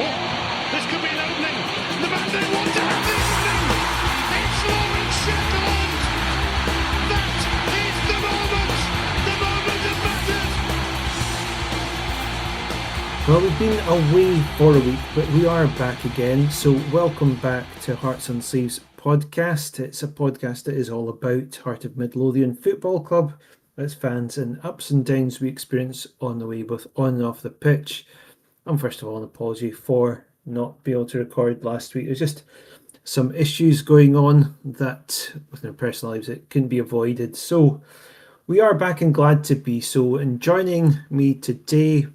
Oh, this could be an opening. The man they want to have the opening. It's Lauren Shetland. That is the moment. The moment of matters. Well, we've been away for a week, but we are back again. So welcome back to Hearts on Sleeves podcast. It's a podcast that is all about Heart of Midlothian Football Club, its fans and ups and downs we experience on the way, both on and off the pitch. And first of all, an apology for not being able to record last week. There's just some issues going on that within our personal lives that couldn't be avoided. So we are back and glad to be so. And joining me today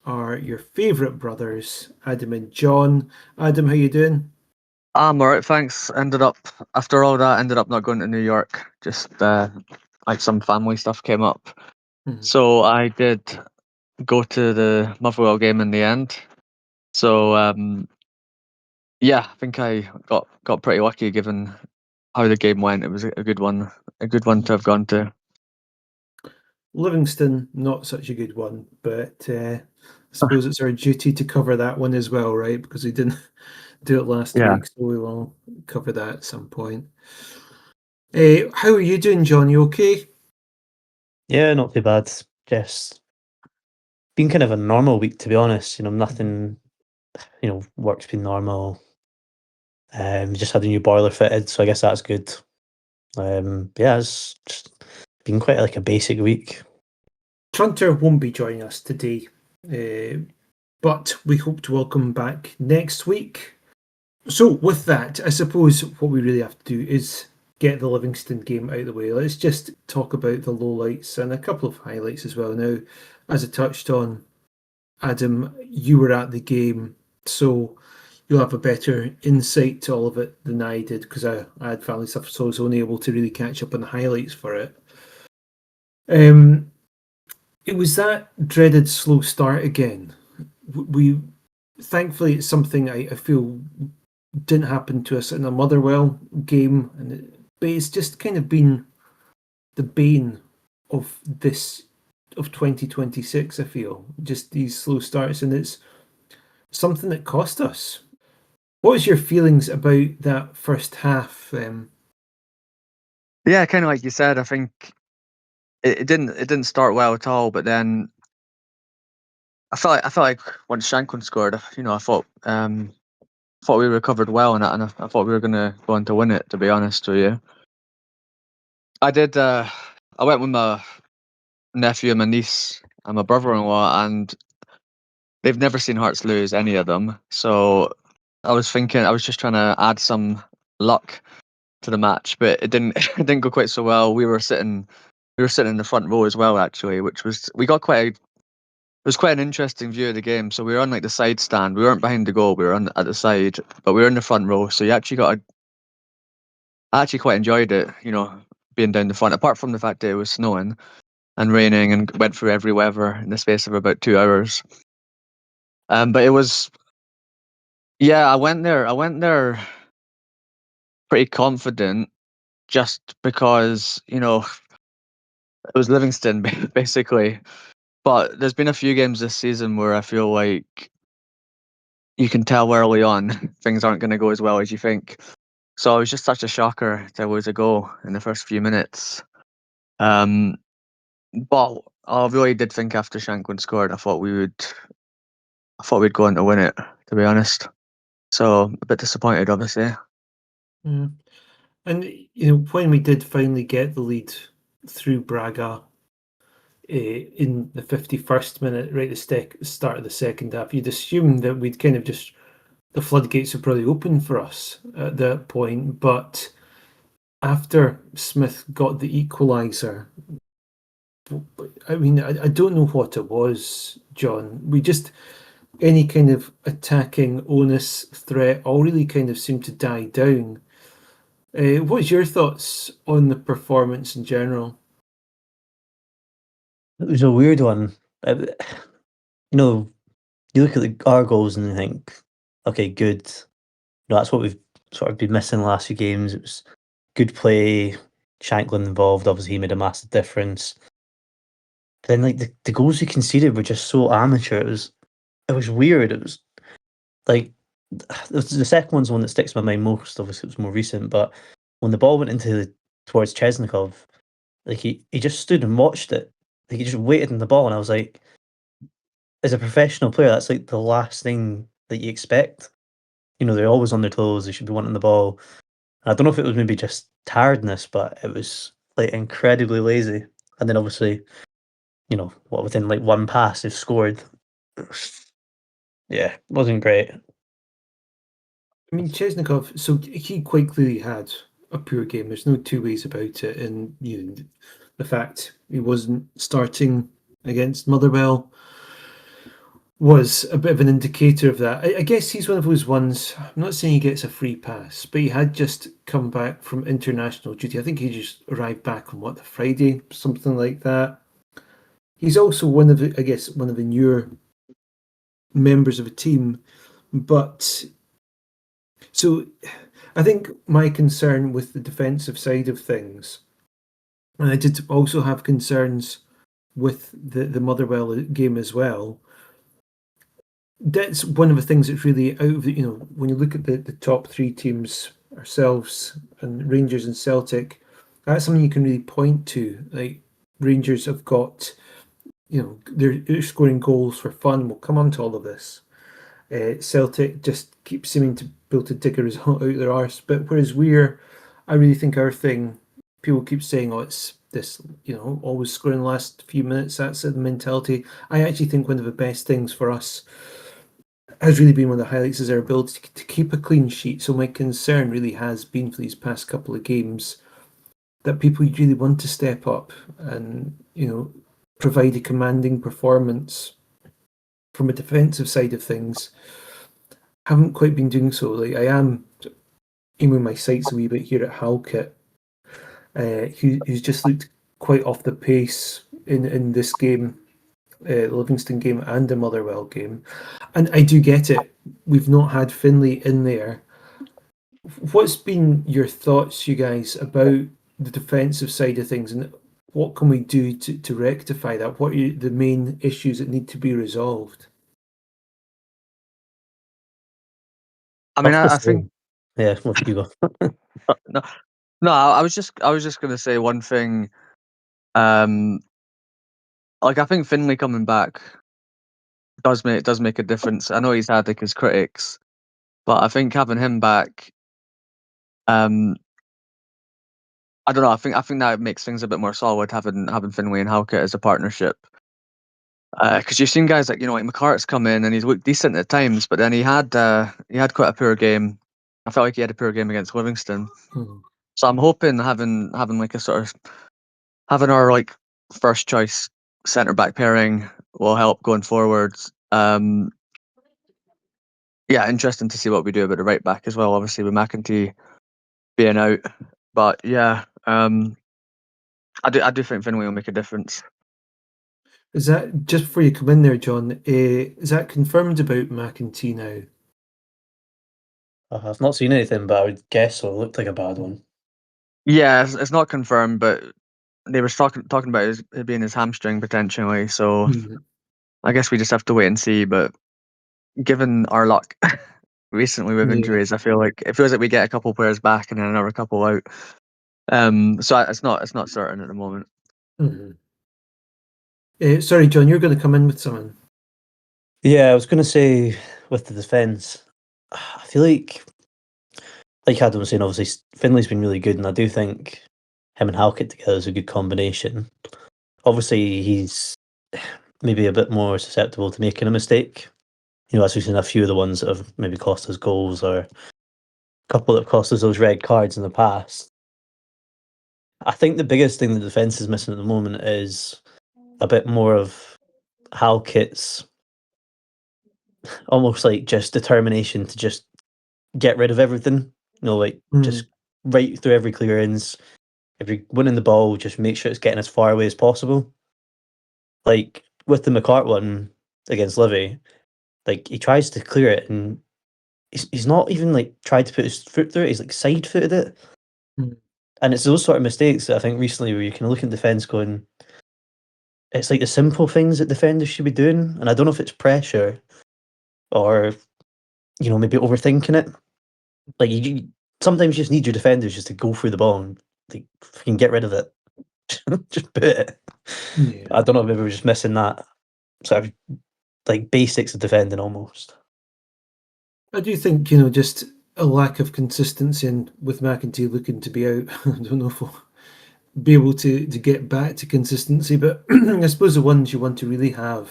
are your favourite brothers, Adam and John. Adam, how you doing? I'm alright, thanks. After all that, ended up not going to New York. Just like some family stuff came up. So I did go to the Motherwell game in the end. So yeah, I think I got pretty lucky given how the game went. It was a good one to have gone to. Livingston, not such a good one, but I suppose it's our duty to cover that one as well, right? Because we didn't do it last week, so we will cover that at some point. How are you doing, John? You okay? Yeah, not too bad. Just been kind of a normal week, to be honest. Nothing. Work's been normal. Just had a new boiler fitted, so I guess that's good. Yeah, it's just been quite like a basic week. Trunter won't be joining us today, but we hope to welcome back next week. So with that, I suppose what we really have to do is get the Livingston game out of the way. Let's just talk about the lowlights and a couple of highlights as well. Now, as I touched on, Adam, you were at the game, so you'll have a better insight to all of it than I did because I had family stuff, so I was only able to really catch up on the highlights for it. It was that dreaded slow start again. We thankfully it's something I feel didn't happen to us in a Motherwell game, but it's just kind of been the bane of 2026. I feel just these slow starts, and it's something that cost us. What was your feelings about that first half? Yeah, kind of like you said. I think it didn't start well at all, but then I felt like once Shanklin scored, I thought we recovered well, and I thought we were gonna go on to win it. To be honest with you, I did. I went with my nephew and my niece and my brother-in-law, and they've never seen Hearts lose, any of them. So I was just trying to add some luck to the match, but it didn't it didn't go quite so well. We were sitting in the front row as well, actually, it was quite an interesting view of the game. So we were on like the side stand. We weren't behind the goal. We were at the side, but we were in the front row. So I actually quite enjoyed it, being down the front. Apart from the fact that it was snowing and raining and went through every weather in the space of about 2 hours. But it was, yeah, I went there pretty confident, just because it was Livingston basically. But there's been a few games this season where I feel like you can tell early on things aren't going to go as well as you think. So it was just such a shocker there was a goal in the first few minutes. But I really did think after Shanklin scored, I thought we'd go on to win it, to be honest. So a bit disappointed, obviously. And when we did finally get the lead through Braga in the 51st minute, right at the start of the second half, you'd assume that we'd kind of just the floodgates would probably open for us at that point. But after Smith got the equaliser, I mean, I don't know what it was, John. We just any kind of attacking onus threat all really kind of seemed to die down. What's your thoughts on the performance in general? It was a weird one. You look at our goals and you think, okay, good. That's what we've sort of been missing the last few games. It was good play, Shanklin involved. Obviously, he made a massive difference. But then, like the goals we conceded were just so amateur. It was weird. like the second one's the one that sticks in my mind most. Obviously, it was more recent, but when the ball went towards Chesnikov, like he just stood and watched it. Like he just waited on the ball, and I was like, as a professional player, that's like the last thing that you expect. You know, they're always on their toes. They should be wanting the ball. And I don't know if it was maybe just tiredness, but it was like incredibly lazy. And then obviously, within like one pass, they've scored. Yeah, wasn't great. I mean, Chesnikov, so he quite clearly had a poor game. There's no two ways about it. And the fact he wasn't starting against Motherwell was a bit of an indicator of that. I guess he's one of those ones. I'm not saying he gets a free pass, but he had just come back from international duty. I think he just arrived back on the Friday, something like that. He's also one of the newer members of a team, but so I think my concern with the defensive side of things, and I did also have concerns with the Motherwell game as well. That's one of the things that's really out of when you look at the top three teams, ourselves and Rangers and Celtic, that's something you can really point to. Like Rangers have got, they're scoring goals for fun. We'll come on to all of this. Celtic just keep seeming to be able to dig a result out their arse. But whereas I really think our thing, people keep saying, oh, it's this, always scoring the last few minutes. That's the mentality. I actually think one of the best things for us has really been one of the highlights is our ability to keep a clean sheet. So my concern really has been for these past couple of games that people really want to step up and, provide a commanding performance from a defensive side of things haven't quite been doing so. Like I am aiming my sights a wee bit here at Halkett, who's just looked quite off the pace in this game, the Livingston game and the Motherwell game. And I do get it. We've not had Finlay in there. What's been your thoughts, you guys, about the defensive side of things, and what can we do to rectify that? What are the main issues that need to be resolved? I mean, I think Yeah, well, you go. no, no. I was just gonna say one thing. Like I think Finlay coming back does make a difference. I know he's had like his critics, but I think having him back, um, I don't know. I think that makes things a bit more solid having Finlay and Halkett as a partnership. Because you've seen guys like like McCart's come in and he's looked decent at times, but then he had quite a poor game. I felt like he had a poor game against Livingston. Hmm. So I'm hoping having like a sort of having our like first choice centre back pairing will help going forwards. Yeah, interesting to see what we do about the right back as well. Obviously with McEntee being out, but yeah, I do think Finlay will make a difference. Is that just before you come in there, John? Is that confirmed about McEntee now? I've not seen anything, but I would guess so. It looked like a bad one. Yeah, it's not confirmed, but they were talking about it being his hamstring potentially. So Hmm. I guess we just have to wait and see. But given our luck recently with Yeah. injuries, I feel like it feels like we get a couple players back and then another couple out. So it's not certain at the moment. Hmm. Sorry, John, you're going to come in with something. Yeah, I was going to say with the defence, I feel like Adam was saying, obviously Finlay's been really good, and I do think him and Halkett together is a good combination. Obviously, he's maybe a bit more susceptible to making a mistake. As we've seen a few of the ones that have maybe cost us goals, or a couple that have cost us those red cards in the past. I think the biggest thing the defence is missing at the moment is a bit more of Halkett's almost like just determination to just get rid of everything. Like Hmm. just right through every clearance. If you're winning the ball, just make sure it's getting as far away as possible. Like with the McCart one against Livy, like he tries to clear it and he's not even like tried to put his foot through it, he's like side footed it. Hmm. And it's those sort of mistakes that I think recently where you can look at defence going, it's like the simple things that defenders should be doing. And I don't know if it's pressure or maybe overthinking it. Like you sometimes you just need your defenders just to go through the ball and like fucking get rid of it. Just put it. Yeah. I don't know, maybe we're just missing that sort of like basics of defending almost. I do think, just a lack of consistency, and with McEntee looking to be out, I don't know if we'll be able to get back to consistency, but I suppose the ones you want to really have,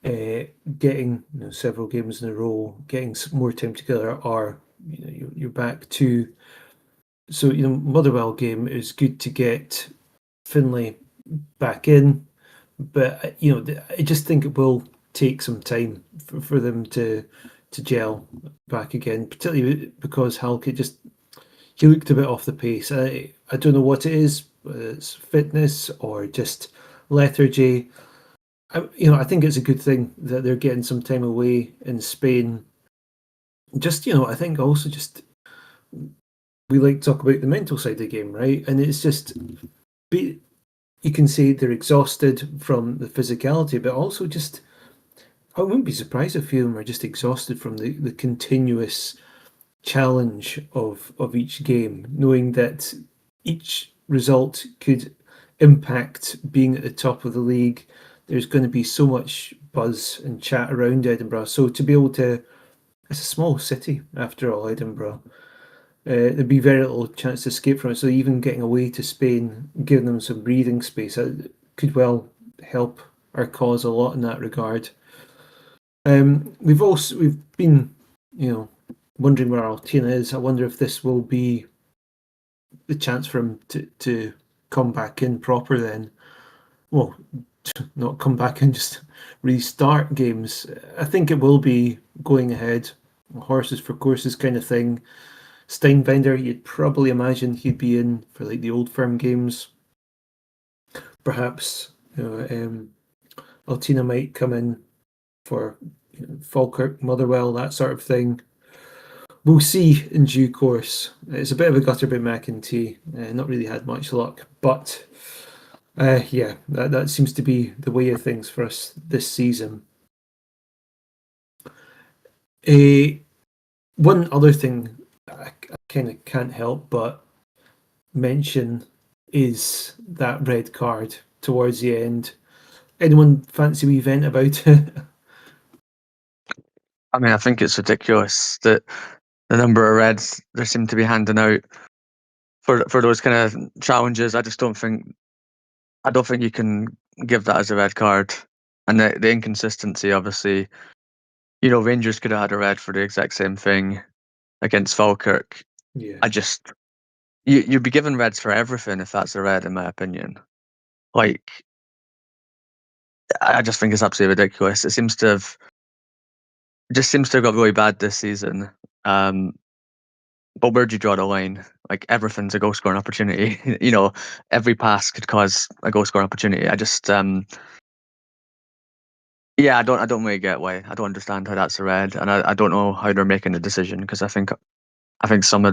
getting several games in a row, getting more time together are, you're back to. So, Motherwell game, it was good to get Finlay back in, but I just think it will take some time for them to gel back again, particularly because Halkett he looked a bit off the pace. I don't know what it is, whether it's fitness or just lethargy. I think it's a good thing that they're getting some time away in Spain. Just I think also just we like to talk about the mental side of the game, right? And it's just you can say they're exhausted from the physicality, but also just I wouldn't be surprised if a few of them are just exhausted from the continuous challenge of each game, knowing that each result could impact being at the top of the league. There's going to be so much buzz and chat around Edinburgh. So to be able to, it's a small city after all, Edinburgh. There'd be very little chance to escape from it. So even getting away to Spain, giving them some breathing space, could well help our cause a lot in that regard. We've been, wondering where Altina is. I wonder if this will be the chance for him to come back in proper then. Well, not come back and just restart games. I think it will be going ahead, horses for courses kind of thing. Steinbender, you'd probably imagine he'd be in for like the Old Firm games. Perhaps Altina might come in for Falkirk, Motherwell, that sort of thing. We'll see in due course. It's a bit of a gutter by McEntee. Not really had much luck, but yeah, that seems to be the way of things for us this season. One other thing I kind of can't help but mention is that red card towards the end. Anyone fancy we vent about it? I mean, I think it's ridiculous that the number of reds they seem to be handing out for those kind of challenges. I don't think you can give that as a red card, and the inconsistency. Obviously, Rangers could have had a red for the exact same thing against Falkirk. Yeah. You'd be given reds for everything if that's a red, in my opinion. Like, I just think it's absolutely ridiculous. It seems to have got really bad this season. But where do you draw the line? Like, everything's a goal scoring opportunity. Every pass could cause a goal scoring opportunity. I just yeah, I don't really get why. I don't understand how that's a red, and I don't know how they're making the decision, because I think some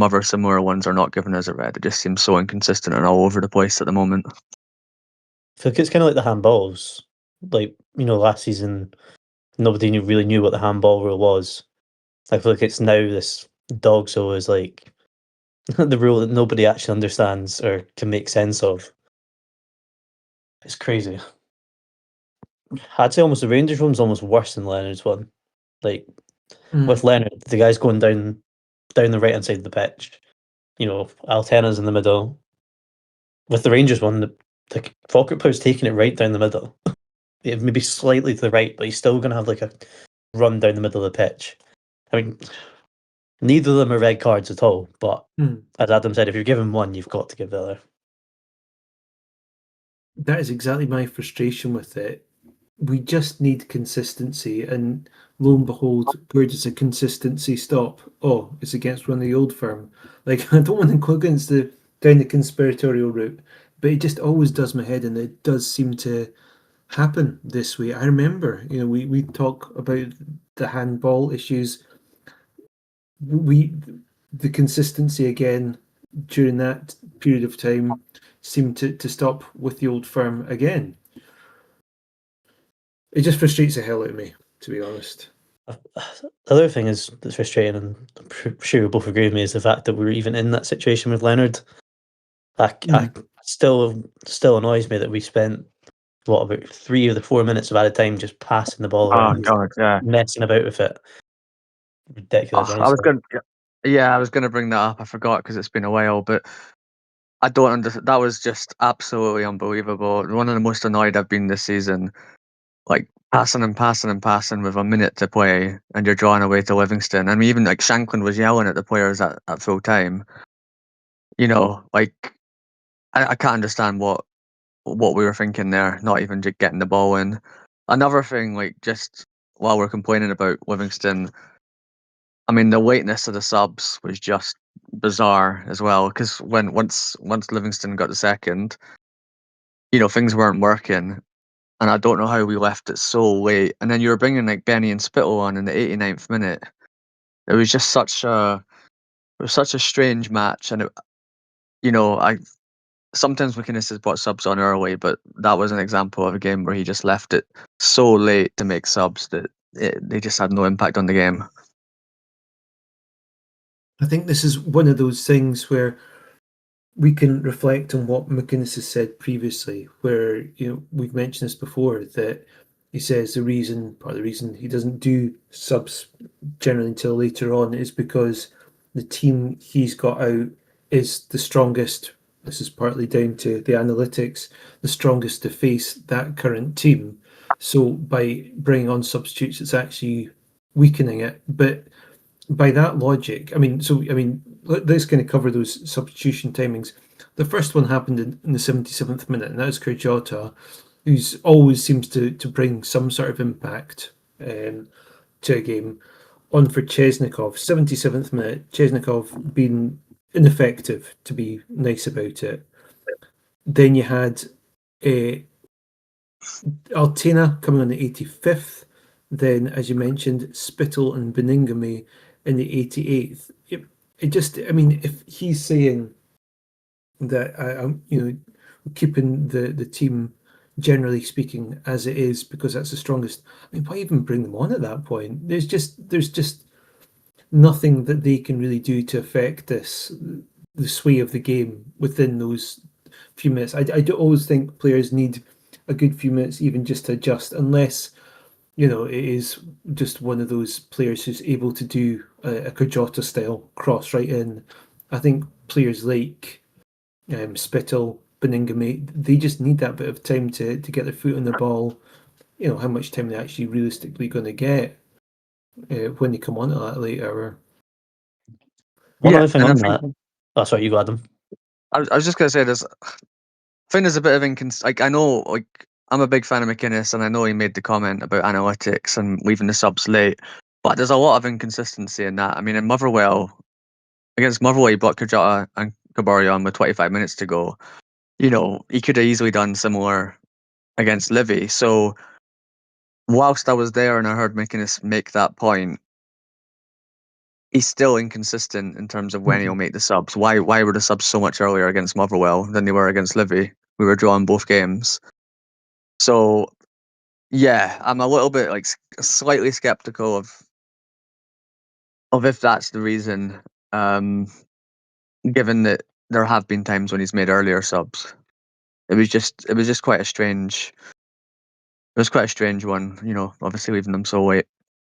other similar ones are not given as a red. It just seems so inconsistent and all over the place at the moment. I feel like it's kind of like the handballs. Like, last season, nobody really knew what the handball rule was. I feel like it's now this dog so is like the rule that nobody actually understands or can make sense of. It's crazy. I'd say almost the Rangers one's almost worse than Leonard's one. Like, with Leonard, the guy's going down the right hand side of the pitch. Alterna's in the middle. With the Rangers one, the Falkirk player's taking it right down the middle. Maybe slightly to the right, but he's still going to have like a run down the middle of the pitch. I mean, neither of them are red cards at all, but as Adam said, if you're given one, you've got to give the other. That is exactly my frustration with it. We just need consistency, and lo and behold, where does the consistency stop? Oh, it's against one of the Old Firm. Like, I don't want to go against down the conspiratorial route, but it just always does my head, and it does seem to happen this way. I remember, we talk about the handball issues. The consistency again during that period of time seemed to stop with the Old Firm again. It just frustrates the hell out of me, to be honest. The other thing is that's frustrating, and I'm sure you'll both agree with me, is the fact that we were even in that situation with Leonard. I still annoys me that we spent about 3 of the 4 minutes of added time just passing the ball Oh around, God, yeah. messing about with it. Ridiculous, I was honestly. gonna bring that up. I forgot because it's been a while, but I don't understand. That was just absolutely unbelievable. One of the most annoyed I've been this season. Like passing and passing and passing with a minute to play, and you're drawing away to Livingston. I mean, even like Shanklin was yelling at the players at full time. Like I can't understand what we were thinking there. Not even just getting the ball in. Another thing, like just while we're complaining about Livingston, I mean, the lateness of the subs was just bizarre as well. Because once Livingston got the second, things weren't working, and I don't know how we left it so late. And then you were bringing like Benny and Spittle on in the 89th minute. It was just such a strange match, and I sometimes McInnes has brought subs on early, but that was an example of a game where he just left it so late to make subs that they just had no impact on the game. I think this is one of those things where we can reflect on what McInnes has said previously, where we've mentioned this before, that he says part of the reason he doesn't do subs generally until later on is because the team he's got out is the strongest. This is partly down to the analytics, the strongest to face that current team. So by bringing on substitutes, it's actually weakening it. But by that logic, let's kind of cover those substitution timings. The first one happened in the 77th minute, and that was Kurjota, who's always seems to bring some sort of impact to a game. On for Chesnikov, 77th minute, Chesnikov being ineffective, to be nice about it. Then you had Altina coming on the 85th. Then, as you mentioned, Spittle and Beningame in the 88th. If he's saying that I'm, keeping the team generally speaking as it is because that's the strongest. I mean, why even bring them on at that point? There's just nothing that they can really do to affect the sway of the game within those few minutes. I do always think players need a good few minutes even just to adjust, unless it is just one of those players who's able to do a Kajota style cross right in. I think players like Spittle, Beningame, they just need that bit of time to get their foot on the ball. How much time they're actually realistically going to get when they come on to that late hour. One Yeah, other thing and I on think that. Oh, sorry, you go, Adam. I was just gonna say this. I think there's a bit of like I know, like I'm a big fan of McInnes, and I know he made the comment about analytics and leaving the subs late, but there's a lot of inconsistency in that. I mean, in Motherwell, against Motherwell, he brought Kajata and Kabari on with 25 minutes to go. He could have easily done similar against Livi. So whilst I was there and I heard McInnes make that point, he's still inconsistent in terms of when he'll make the subs. Why were the subs so much earlier against Motherwell than they were against Livi? We were drawing both games. So yeah, I'm a little bit like slightly skeptical of if that's the reason. Given that there have been times when he's made earlier subs, it was just quite a strange. It was quite a strange one, obviously leaving them so late.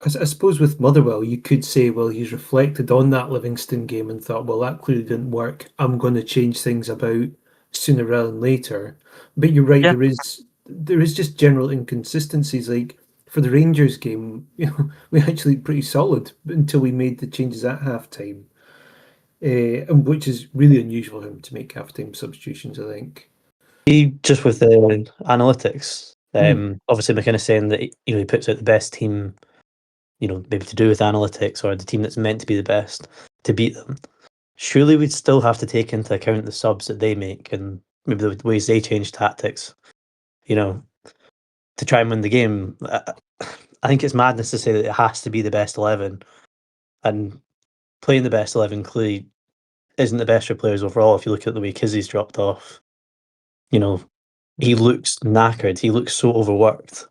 I suppose with Motherwell, you could say, well, he's reflected on that Livingston game and thought, well, that clearly didn't work. I'm going to change things about sooner rather than later. But you're right, Yeah. there is just general inconsistencies. Like for the Rangers game, we actually pretty solid until we made the changes at halftime, and which is really unusual for him to make halftime substitutions, I think. Just with the analytics, obviously McInnes saying that he puts out the best team, maybe to do with analytics, or the team that's meant to be the best to beat them. Surely we'd still have to take into account the subs that they make and maybe the ways they change tactics, to try and win the game. I think it's madness to say that it has to be the best 11, and playing the best 11 clearly isn't the best for players overall. If you look at the way Kizzy's dropped off, he looks knackered. He looks so overworked.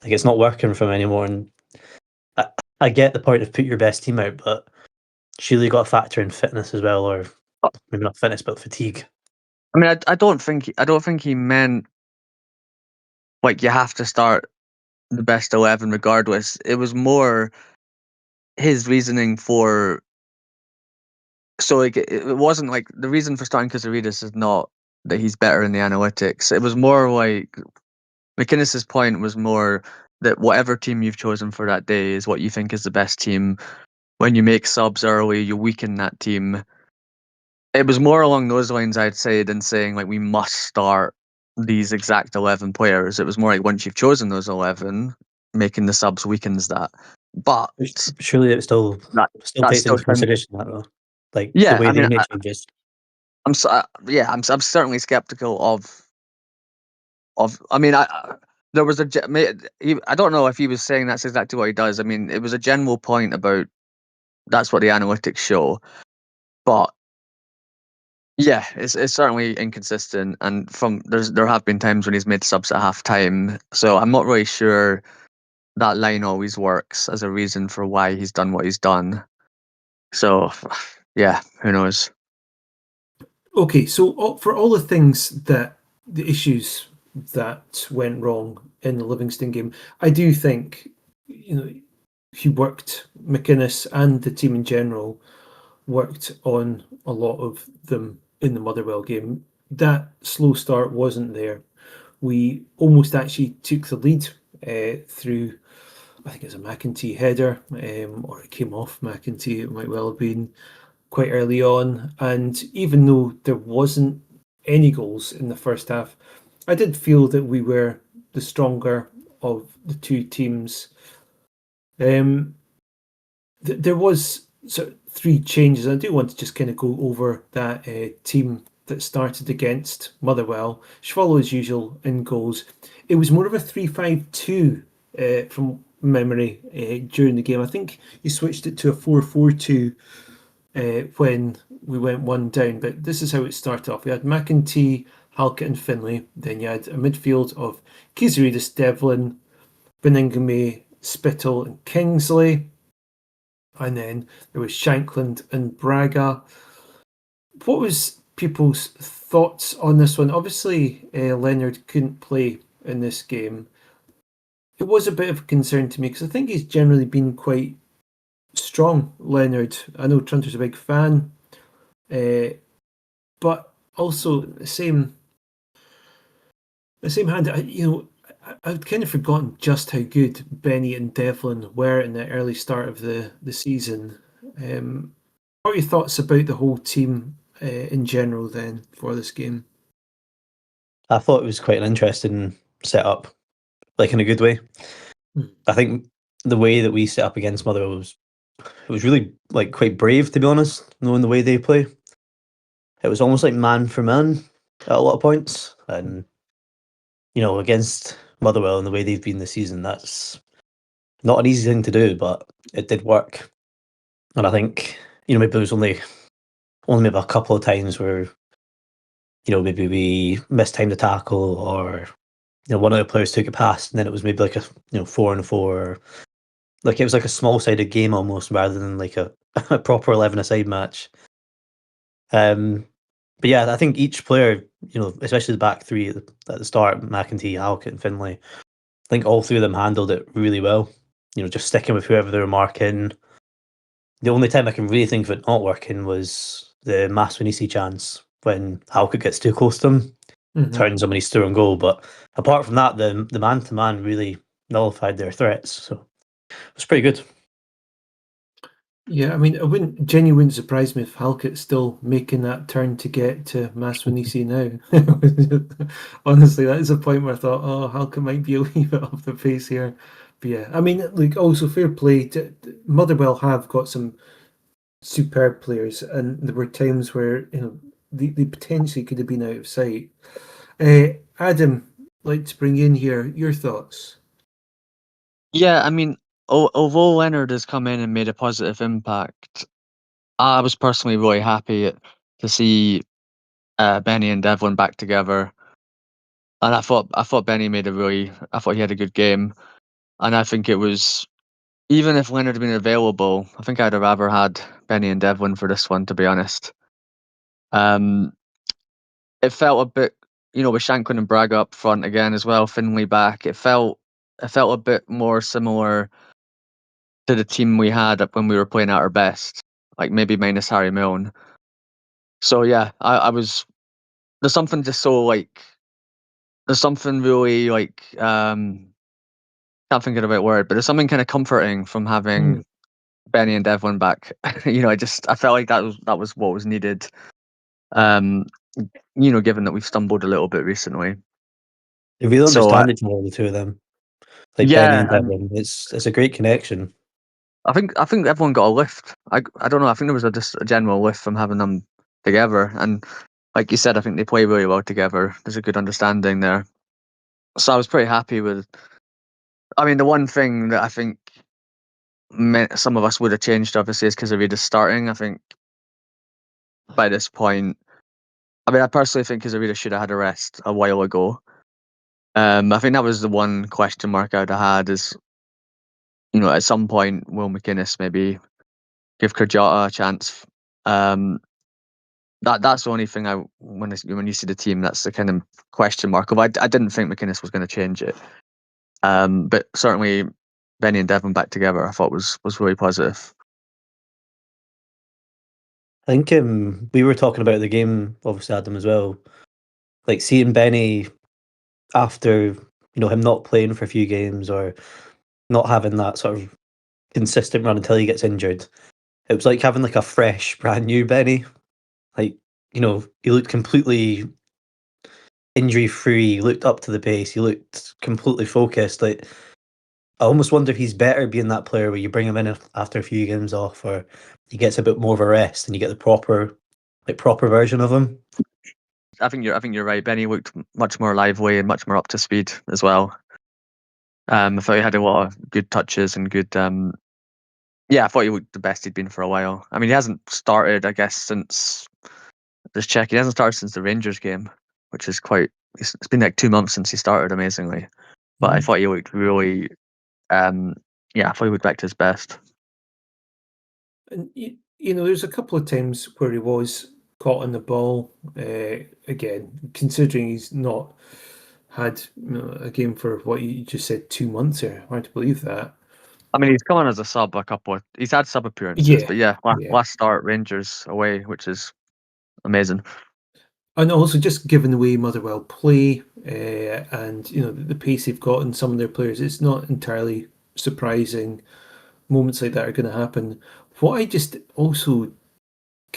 Like it's not working for him anymore. And I get the point of put your best team out, but surely you got to factor in fitness as well, or maybe not fitness, but fatigue. I mean, I don't think he meant like you have to start the best 11 regardless. It was more his reasoning for. So like it wasn't like the reason for starting Kazarides is not that he's better in the analytics. It was more like McInnes's point was more that whatever team you've chosen for that day is what you think is the best team. When you make subs early, you weaken that team. It was more along those lines, I'd say, than saying like we must start these exact 11 players. It was more like once you've chosen those 11, making the subs weakens that. But Surely it still that that takes still into sounds, consideration that though, like the yeah. way I they mean, make changes. I'm certainly skeptical of. I mean, there was I don't know if he was saying that's exactly what he does. I mean, it was a general point about that's what the analytics show, but yeah, it's certainly inconsistent. And there have been times when he's made subs at half time, so I'm not really sure that line always works as a reason for why he's done what he's done. So yeah, who knows? Okay, so for all the issues that went wrong in the Livingston game, I do think he worked, McInnes and the team in general worked on a lot of them in the Motherwell game. That slow start wasn't there. We almost actually took the lead through, I think it was a McEntee header, or it came off McEntee. It might well have been quite early on. And even though there wasn't any goals in the first half, I did feel that we were the stronger of the two teams. There was sort of three changes. I do want to just kind of go over that team that started against Motherwell. Schwallow as usual in goals. It was more of a 3-5-2 from memory during the game. I think he switched it to a 4-4-2 when we went one down. But this is how it started off. We had McEntee, Halkett and Finlay. Then you had a midfield of Kizaridis, Devlin, Beningame, Spittle and Kingsley. And then there was Shankland and Braga. What was people's thoughts on this one? Obviously, Leonard couldn't play in this game. It was a bit of a concern to me because I think he's generally been quite strong, Leonard. I know Trunter's a big fan, but also the same hand. I'd kind of forgotten just how good Benny and Devlin were in the early start of the season. What are your thoughts about the whole team in general then for this game? I thought it was quite an interesting setup, like in a good way. I think the way that we set up against Motherwell was really like quite brave, to be honest, knowing the way they play. It was almost like man for man at a lot of points, and against Motherwell and the way they've been this season, that's not an easy thing to do, but it did work. And I think maybe there was only maybe a couple of times where maybe we mistimed the tackle, or one of the players took a pass and then it was maybe like a 4-4. Like it was like a small-sided game almost, rather than like a, a proper 11-a-side match. But yeah, I think each player, especially the back three at the start, McEntee, Halkett, and Finlay, I think all three of them handled it really well. Just sticking with whoever they were marking. The only time I can really think of it not working was the Maswanisi chance when Halkett gets too close to him, turns him and he's through and goal. But apart from that, the man-to-man really nullified their threats. So it was pretty good. Yeah, I mean, it wouldn't surprise me if Halkett's still making that turn to get to Maswanisi now. Honestly, that is a point where I thought, oh, Halkett might be a wee bit off the pace here. But yeah, I mean, like, also fair play. Motherwell have got some superb players, and there were times where they potentially could have been out of sight. Adam, like to bring in here your thoughts. Yeah, I mean, although Leonard has come in and made a positive impact, I was personally really happy to see Benny and Devlin back together, and I thought Benny I thought he had a good game, and I think it was even if Leonard had been available, I think I'd have rather had Benny and Devlin for this one, to be honest. It felt a bit, with Shanklin and Braga up front again as well, Finlay back. It felt a bit more similar to the team we had when we were playing at our best, like maybe minus Harry Milne. So yeah, I was. There's something just so like. There's something really like. Can't think of the right word, but there's something kind of comforting from having Benny and Devlin back. I felt like that was what was needed. Given that we've stumbled a little bit recently. They really So understand each other, the two of them. Like Benny yeah, and Devlin. It's a great connection. I think everyone got a lift. I don't know. I think there was just a general lift from having them together, and like you said, I think they play really well together. There's a good understanding there. So I was pretty happy with. I mean, the one thing that I think some of us would have changed, obviously, is because Arida's starting. I think by this point, I personally think Arida should have had a rest a while ago. I think that was the one question mark I'd have had is, at some point, will McInnes maybe give Kurjata a chance? That's the only thing when you see the team, that's the kind of question mark. I didn't think McInnes was going to change it, but certainly Benny and Devon back together, I thought was really positive. I think we were talking about the game, obviously, Adam, as well. Like seeing Benny after him not playing for a few games or not having that sort of consistent run until he gets injured. It was like having like a fresh, brand new Benny. Like he looked completely injury free. He looked up to the pace. He looked completely focused. Like I almost wonder if he's better being that player where you bring him in after a few games off, or he gets a bit more of a rest and you get the proper version of him. I think you're right. Benny looked much more lively and much more up to speed as well. I thought he had a lot of good touches and good. I thought he looked the best he'd been for a while. I mean, he hasn't started, I guess, since just checking. He hasn't started since the Rangers game, which is quite. It's been like 2 months since he started, amazingly. But I thought he looked really. I thought he looked back to his best. And there's a couple of times where he was caught on the ball. Again, considering he's not had a game for what you just said, 2 months here. Hard to believe that. I mean, he's come on as a sub a couple. He's had sub appearances, but last start Rangers away, which is amazing. And also, just given the way Motherwell play, and the pace they've got in some of their players, it's not entirely surprising moments like that are going to happen. What I just also,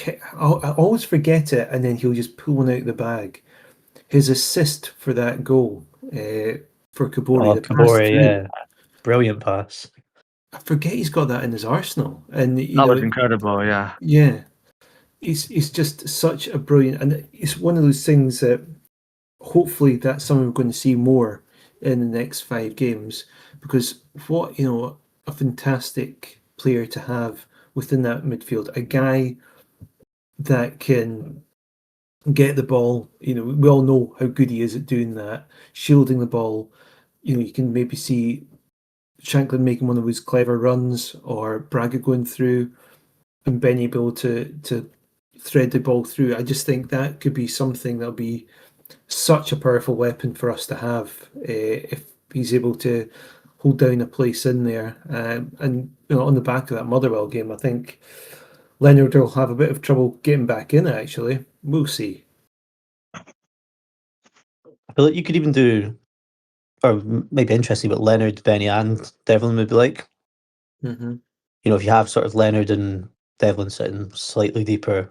I always forget it, and then he'll just pull one out of the bag. His assist for that goal for Kabori, the pass Kabori, through. yeah, brilliant pass. I forget he's got that in his arsenal, and that was incredible. Yeah, he's just such a brilliant, and it's one of those things that hopefully that's something we're going to see more in the next 5 games, because what a fantastic player to have within that midfield, a guy that can get the ball. We all know how good he is at doing that, shielding the ball. You can maybe see Shanklin making one of those clever runs, or Braga going through, and Benny able to thread the ball through. I just think that could be something that'll be such a powerful weapon for us to have if he's able to hold down a place in there. And on the back of that Motherwell game, I think Leonard will have a bit of trouble getting back in. Actually, we'll see. I feel like you could even do, or maybe interesting, but Leonard, Benny, and Devlin would be like. Mm-hmm. If you have sort of Leonard and Devlin sitting slightly deeper,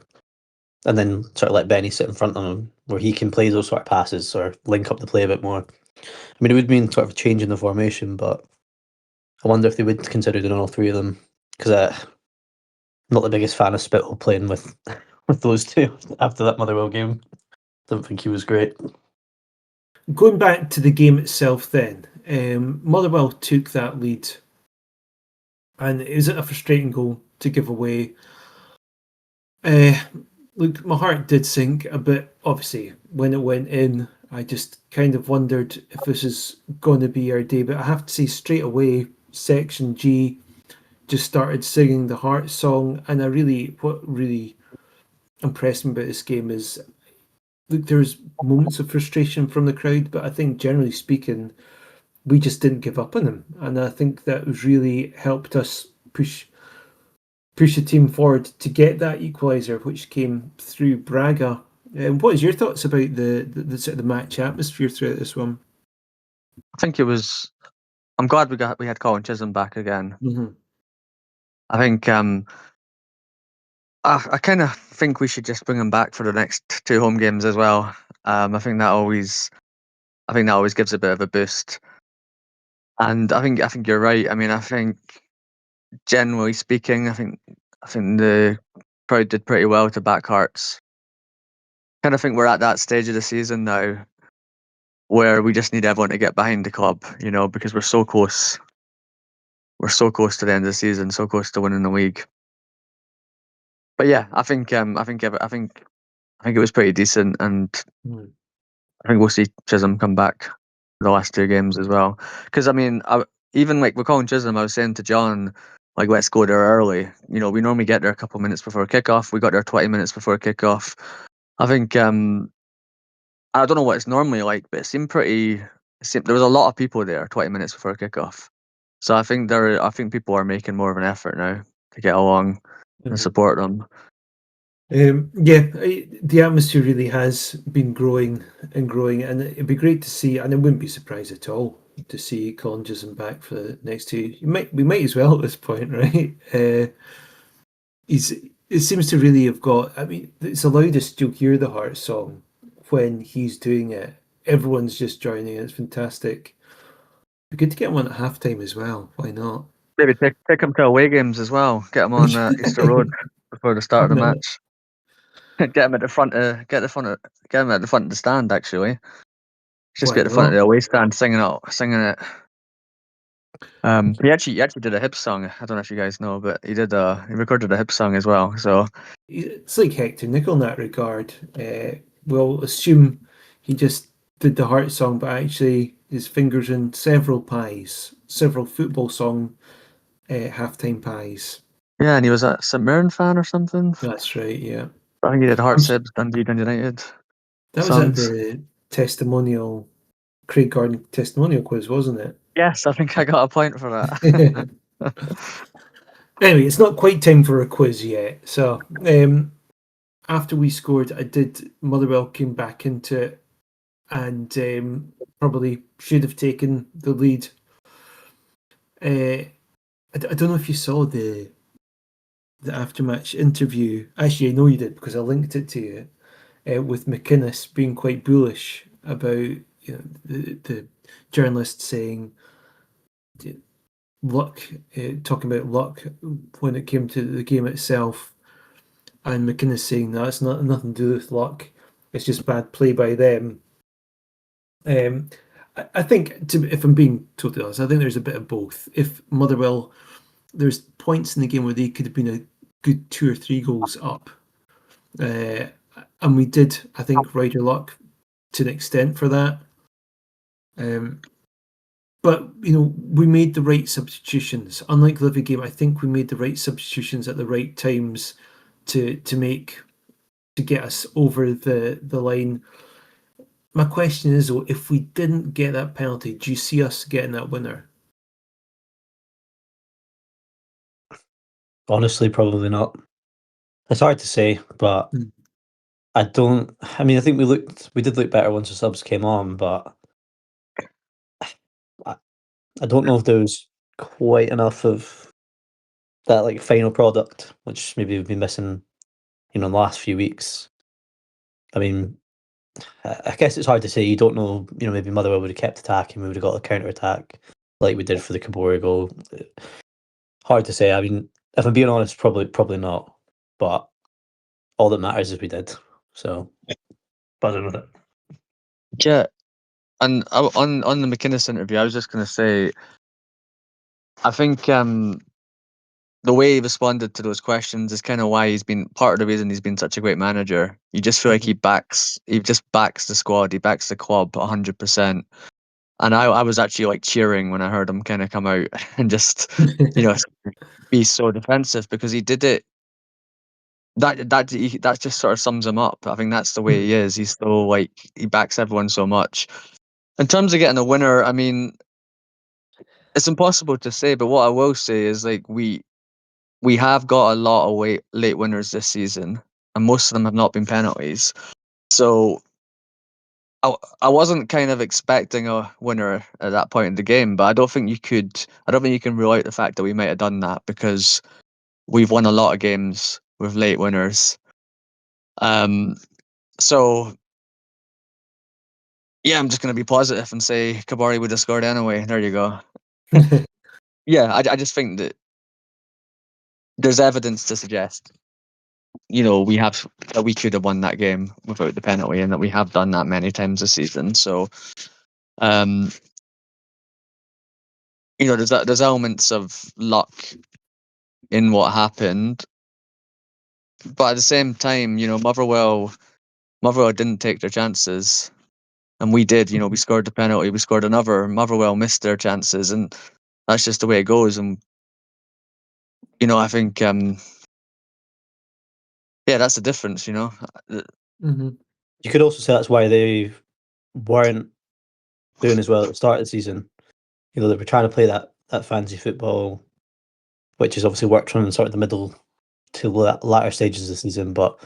and then sort of let Benny sit in front of him, where he can play those sort of passes or link up the play a bit more. I mean, it would mean sort of a change in the formation, but I wonder if they would consider doing all 3 of them, because I'm not the biggest fan of Spittle playing with with those 2 after that Motherwell game. Don't think he was great. Going back to the game itself, then Motherwell took that lead, and it was a frustrating goal to give away. Look, my heart did sink a bit. Obviously, when it went in, I just kind of wondered if this is going to be our day. But I have to say straight away, Section G, just started singing the Heart song. And what really impressed me about this game is, look, there's moments of frustration from the crowd, but I think generally speaking, we just didn't give up on them. And I think that was really helped us push the team forward to get that equaliser, which came through Braga. What is your thoughts about the sort of the match atmosphere throughout this one? I think it was. I'm glad we had Colin Chisholm back again. Mm-hmm. I think I kind of think we should just bring him back for the next 2 home games as well. I think that always gives a bit of a boost. And I think you're right. I mean, I think generally speaking, I think the crowd did pretty well to back Hearts. Kind of think we're at that stage of the season now where we just need everyone to get behind the club, because we're so close. We're so close to the end of the season, so close to winning the league. But yeah, I think it was pretty decent, and I think we'll see Chisholm come back for the last 2 games as well. Because I mean, even like with Colin Chisholm, I was saying to John, like, let's go there early. We normally get there a couple of minutes before kickoff. We got there 20 minutes before kickoff. I think I don't know what it's normally like, but it seemed pretty. There was a lot of people there 20 minutes before kickoff. So I think people are making more of an effort now to get along and support them. The atmosphere really has been growing and growing, and it'd be great to see. And I wouldn't be surprised at all to see Colin Chisholm back for the next 2. We might as well at this point, right? It seems to really have got. I mean, it's allowed us to hear the Heart song when he's doing it. Everyone's just joining. It's fantastic. Be good to get one at halftime as well. Why not? Maybe take them to away games as well. Get them on Easter Road before the start of the match. Get them at the front. Get them at the front of the stand. Actually, just Why be at the front of not? the away stand singing it. He actually did a hip song. I don't know if you guys know, but he recorded a hip song as well. So It's like Hector Nicol in that regard. We'll assume he just did the Heart song, but actually his fingers in several pies, several football song halftime pies. yeah, and he was a St Mirren fan or something. That's right. Yeah, I think he did Hearts, Hibs, Dundee, Dundee United. that was at the testimonial, Craig Gordon testimonial quiz, wasn't it? Yes, I think I got a point for that. Anyway, it's not quite time for a quiz yet. So after we scored, Motherwell came back into it and probably should have taken the lead. I don't know if you saw the aftermatch interview. Actually, I know you did because I linked it to you, with McInnes being quite bullish about the journalist saying luck, talking about luck when it came to the game itself, and McInnes saying that it's nothing to do with luck, it's just bad play by them. I think, if I'm being totally honest, I think there's a bit of both. If Motherwell, there's points in the game where they could have been a good 2 or 3 goals up, and we did, I think, ride our luck to an extent for that. But we made the right substitutions. Unlike the Livi game, I think we made the right substitutions at the right times to get us over the line. My question is, though, if we didn't get that penalty, do you see us getting that winner? Honestly, probably not. It's hard to say, but I don't. I mean, I think we did look better once the subs came on, but I don't know if there was quite enough of that like final product, which maybe we've been missing, in the last few weeks. I mean, I guess it's hard to say. You don't know. Maybe Motherwell would have kept attacking. We would have got a counter attack like we did for the Kabore goal. Hard to say. I mean, if I'm being honest, probably not. But all that matters is we did. So, buzzing with it. Yeah, and on the McInnes interview, I was just going to say, I think the way he responded to those questions is kind of why he's been part of the reason he's been such a great manager. You just feel like he just backs the squad, he backs the club 100%. And I was actually like cheering when I heard him kind of come out and just, be so defensive, because he did it. That just sort of sums him up. I think that's the way he is. He's so like, he backs everyone so much. In terms of getting a winner, I mean, it's impossible to say, but what I will say is like we have got a lot of late winners this season, and most of them have not been penalties. So I wasn't kind of expecting a winner at that point in the game, but I don't think you can rule out the fact that we might have done that, because we've won a lot of games with late winners. So yeah, I'm just going to be positive and say Kabari would have scored anyway. There you go. Yeah, I just think that there's evidence to suggest, that we could have won that game without the penalty, and that we have done that many times this season. So, there's elements of luck in what happened, but at the same time, Motherwell didn't take their chances, and we did. We scored the penalty, we scored another. Motherwell missed their chances, and that's just the way it goes. And I think, yeah, that's the difference. You could also say that's why they weren't doing as well at the start of the season. They were trying to play that fancy football, which has obviously worked from sort of the middle to latter stages of the season. But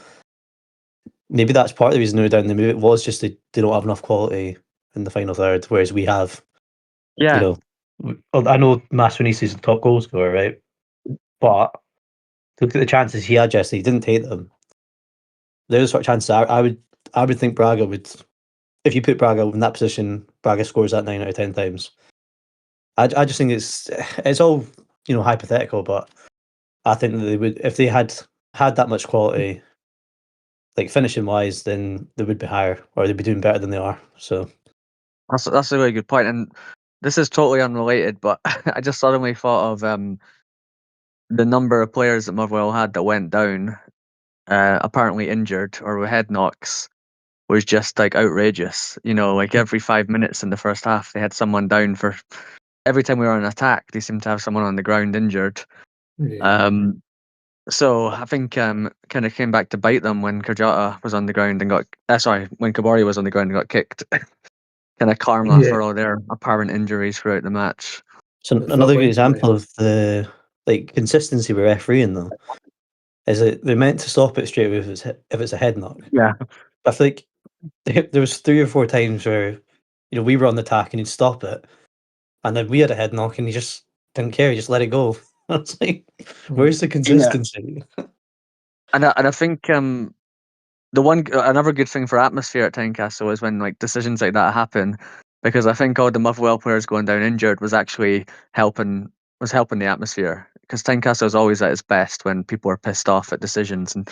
maybe that's part of the reason they were down. Maybe it was just they don't have enough quality in the final third, whereas we have. Yeah. I know Mastroianni's is the top goal scorer, right? But look at the chances he had yesterday. He didn't take them. There's the sort of chances I would think Braga would. If you put Braga in that position, Braga scores that 9 out of 10 times. I just think it's all hypothetical, but I think that they would, if they had that much quality, like finishing wise, then they would be higher, or they'd be doing better than they are. So That's a really good point, and this is totally unrelated, but I just suddenly thought of the number of players that Motherwell had that went down, apparently injured or with head knocks, was just like outrageous. Like every 5 minutes in the first half, they had someone down. For every time we were on attack, they seemed to have someone on the ground injured. Yeah. So I think kind of came back to bite them when Kajata was on the ground and when Kabari was on the ground and got kicked. Kind of karma for all their apparent injuries throughout the match. So It felt another good like example of the consistency with refereeing though is that they're meant to stop it straight away if it's a head knock. Yeah. I feel like there was 3 or 4 times where we were on the attack and he'd stop it, and then we had a head knock and he just didn't care. He just let it go. I was like, where's the consistency? And I think another good thing for atmosphere at Tynecastle is when like decisions like that happen, because I think all the Motherwell players going down injured was actually helping the atmosphere, because Tynecastle is always at its best when people are pissed off at decisions, and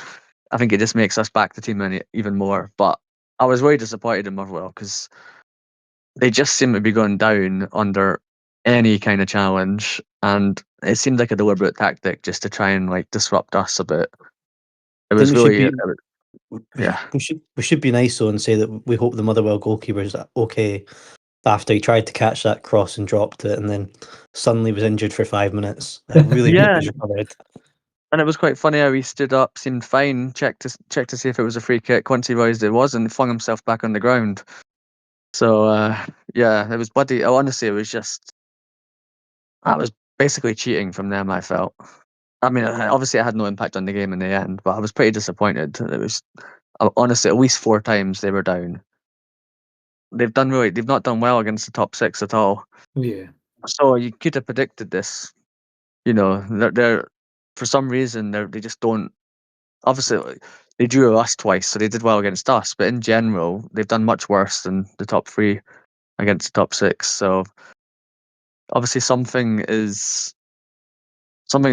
I think it just makes us back the team even more. But I was very disappointed in Motherwell, because they just seem to be going down under any kind of challenge, and it seemed like a deliberate tactic just to try and like disrupt us a bit. It I think was yeah. we should be nice though and say that we hope the Motherwell goalkeeper is okay after he tried to catch that cross and dropped it, and then suddenly was injured for 5 minutes. I really hope Yeah, he's recovered. and it was quite funny how he stood up, seemed fine, checked to see if it was a free kick. Once he realised it wasn't, flung himself back on the ground. So yeah, it was bloody. Oh, honestly, that was basically cheating from them. I felt. I mean, obviously, it had no impact on the game in the end, but I was pretty disappointed. It was honestly at least 4 times they were down. They've not done well against the top 6 at all. Yeah. So you could have predicted this. They're for some reason they just don't. Obviously, they drew us twice, so they did well against us. But in general, they've done much worse than the top 3 against the top 6. So obviously, something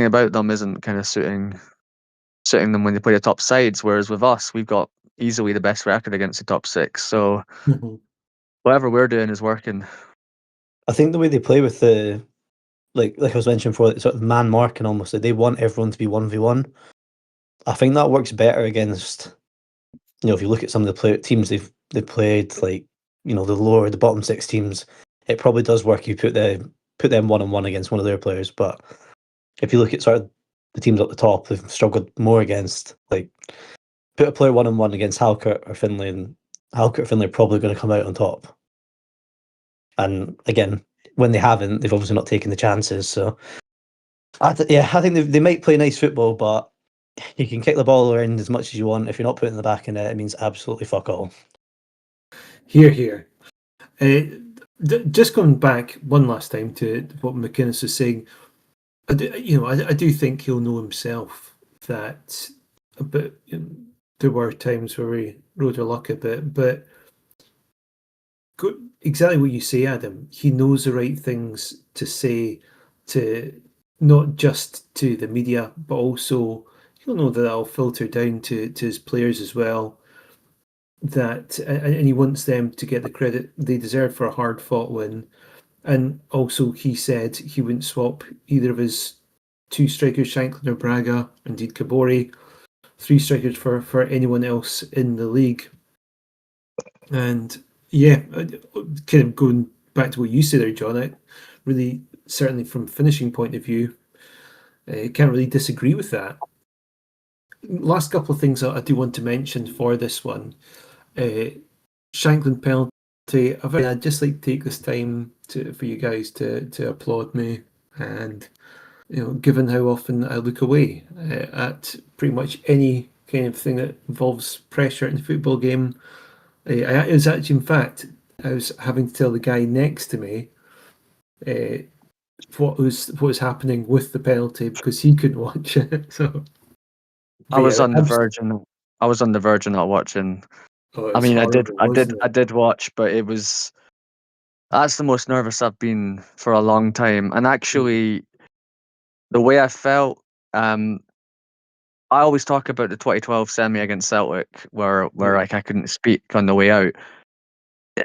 about them isn't kind of suiting them when they play the top sides. Whereas with us, we've got easily the best record against the top 6. So whatever we're doing is working. I think the way they play with the like I was mentioning before, sort of man marking almost, like they want everyone to be 1v1. I think that works better against, if you look at some of the teams they've played, like, the bottom 6 teams, it probably does work. You put them 1-on-1 against one of their players, but if you look at sort of the teams at the top, they've struggled more against, like, put a player 1-on-1 against Halkett or Finlay, and Halkett or Finlay are probably going to come out on top. And again, when they haven't, they've obviously not taken the chances. So, I think they might play nice football, but you can kick the ball around as much as you want. If you're not putting the back in it, it means absolutely fuck all. Here, here. Just going back one last time to what McInnes was saying, I do think he'll know himself that there were times where we rode our luck a bit, but exactly what you say, Adam. He knows the right things to say, to not just to the media, but also he'll know that that'll filter down to his players as well. And he wants them to get the credit they deserve for a hard fought win. And also, he said he wouldn't swap either of his two strikers, Shanklin or Braga, indeed Kabori, three strikers for anyone else in the league. And yeah, kind of going back to what you said there, John, I really, certainly from finishing point of view, can't really disagree with that. Last couple of things I do want to mention for this one. Shanklin penalty. I'd just like to take this time for you guys to applaud me, and given how often I look away at pretty much any kind of thing that involves pressure in a football game, it was actually, in fact, I was having to tell the guy next to me what was happening with the penalty because he couldn't watch it. So I was on the verge, and I was on the verge of not watching. I mean, horrible, I did watch, but that's the most nervous I've been for a long time. And actually, the way I felt, I always talk about the 2012 semi against Celtic, where like I couldn't speak on the way out.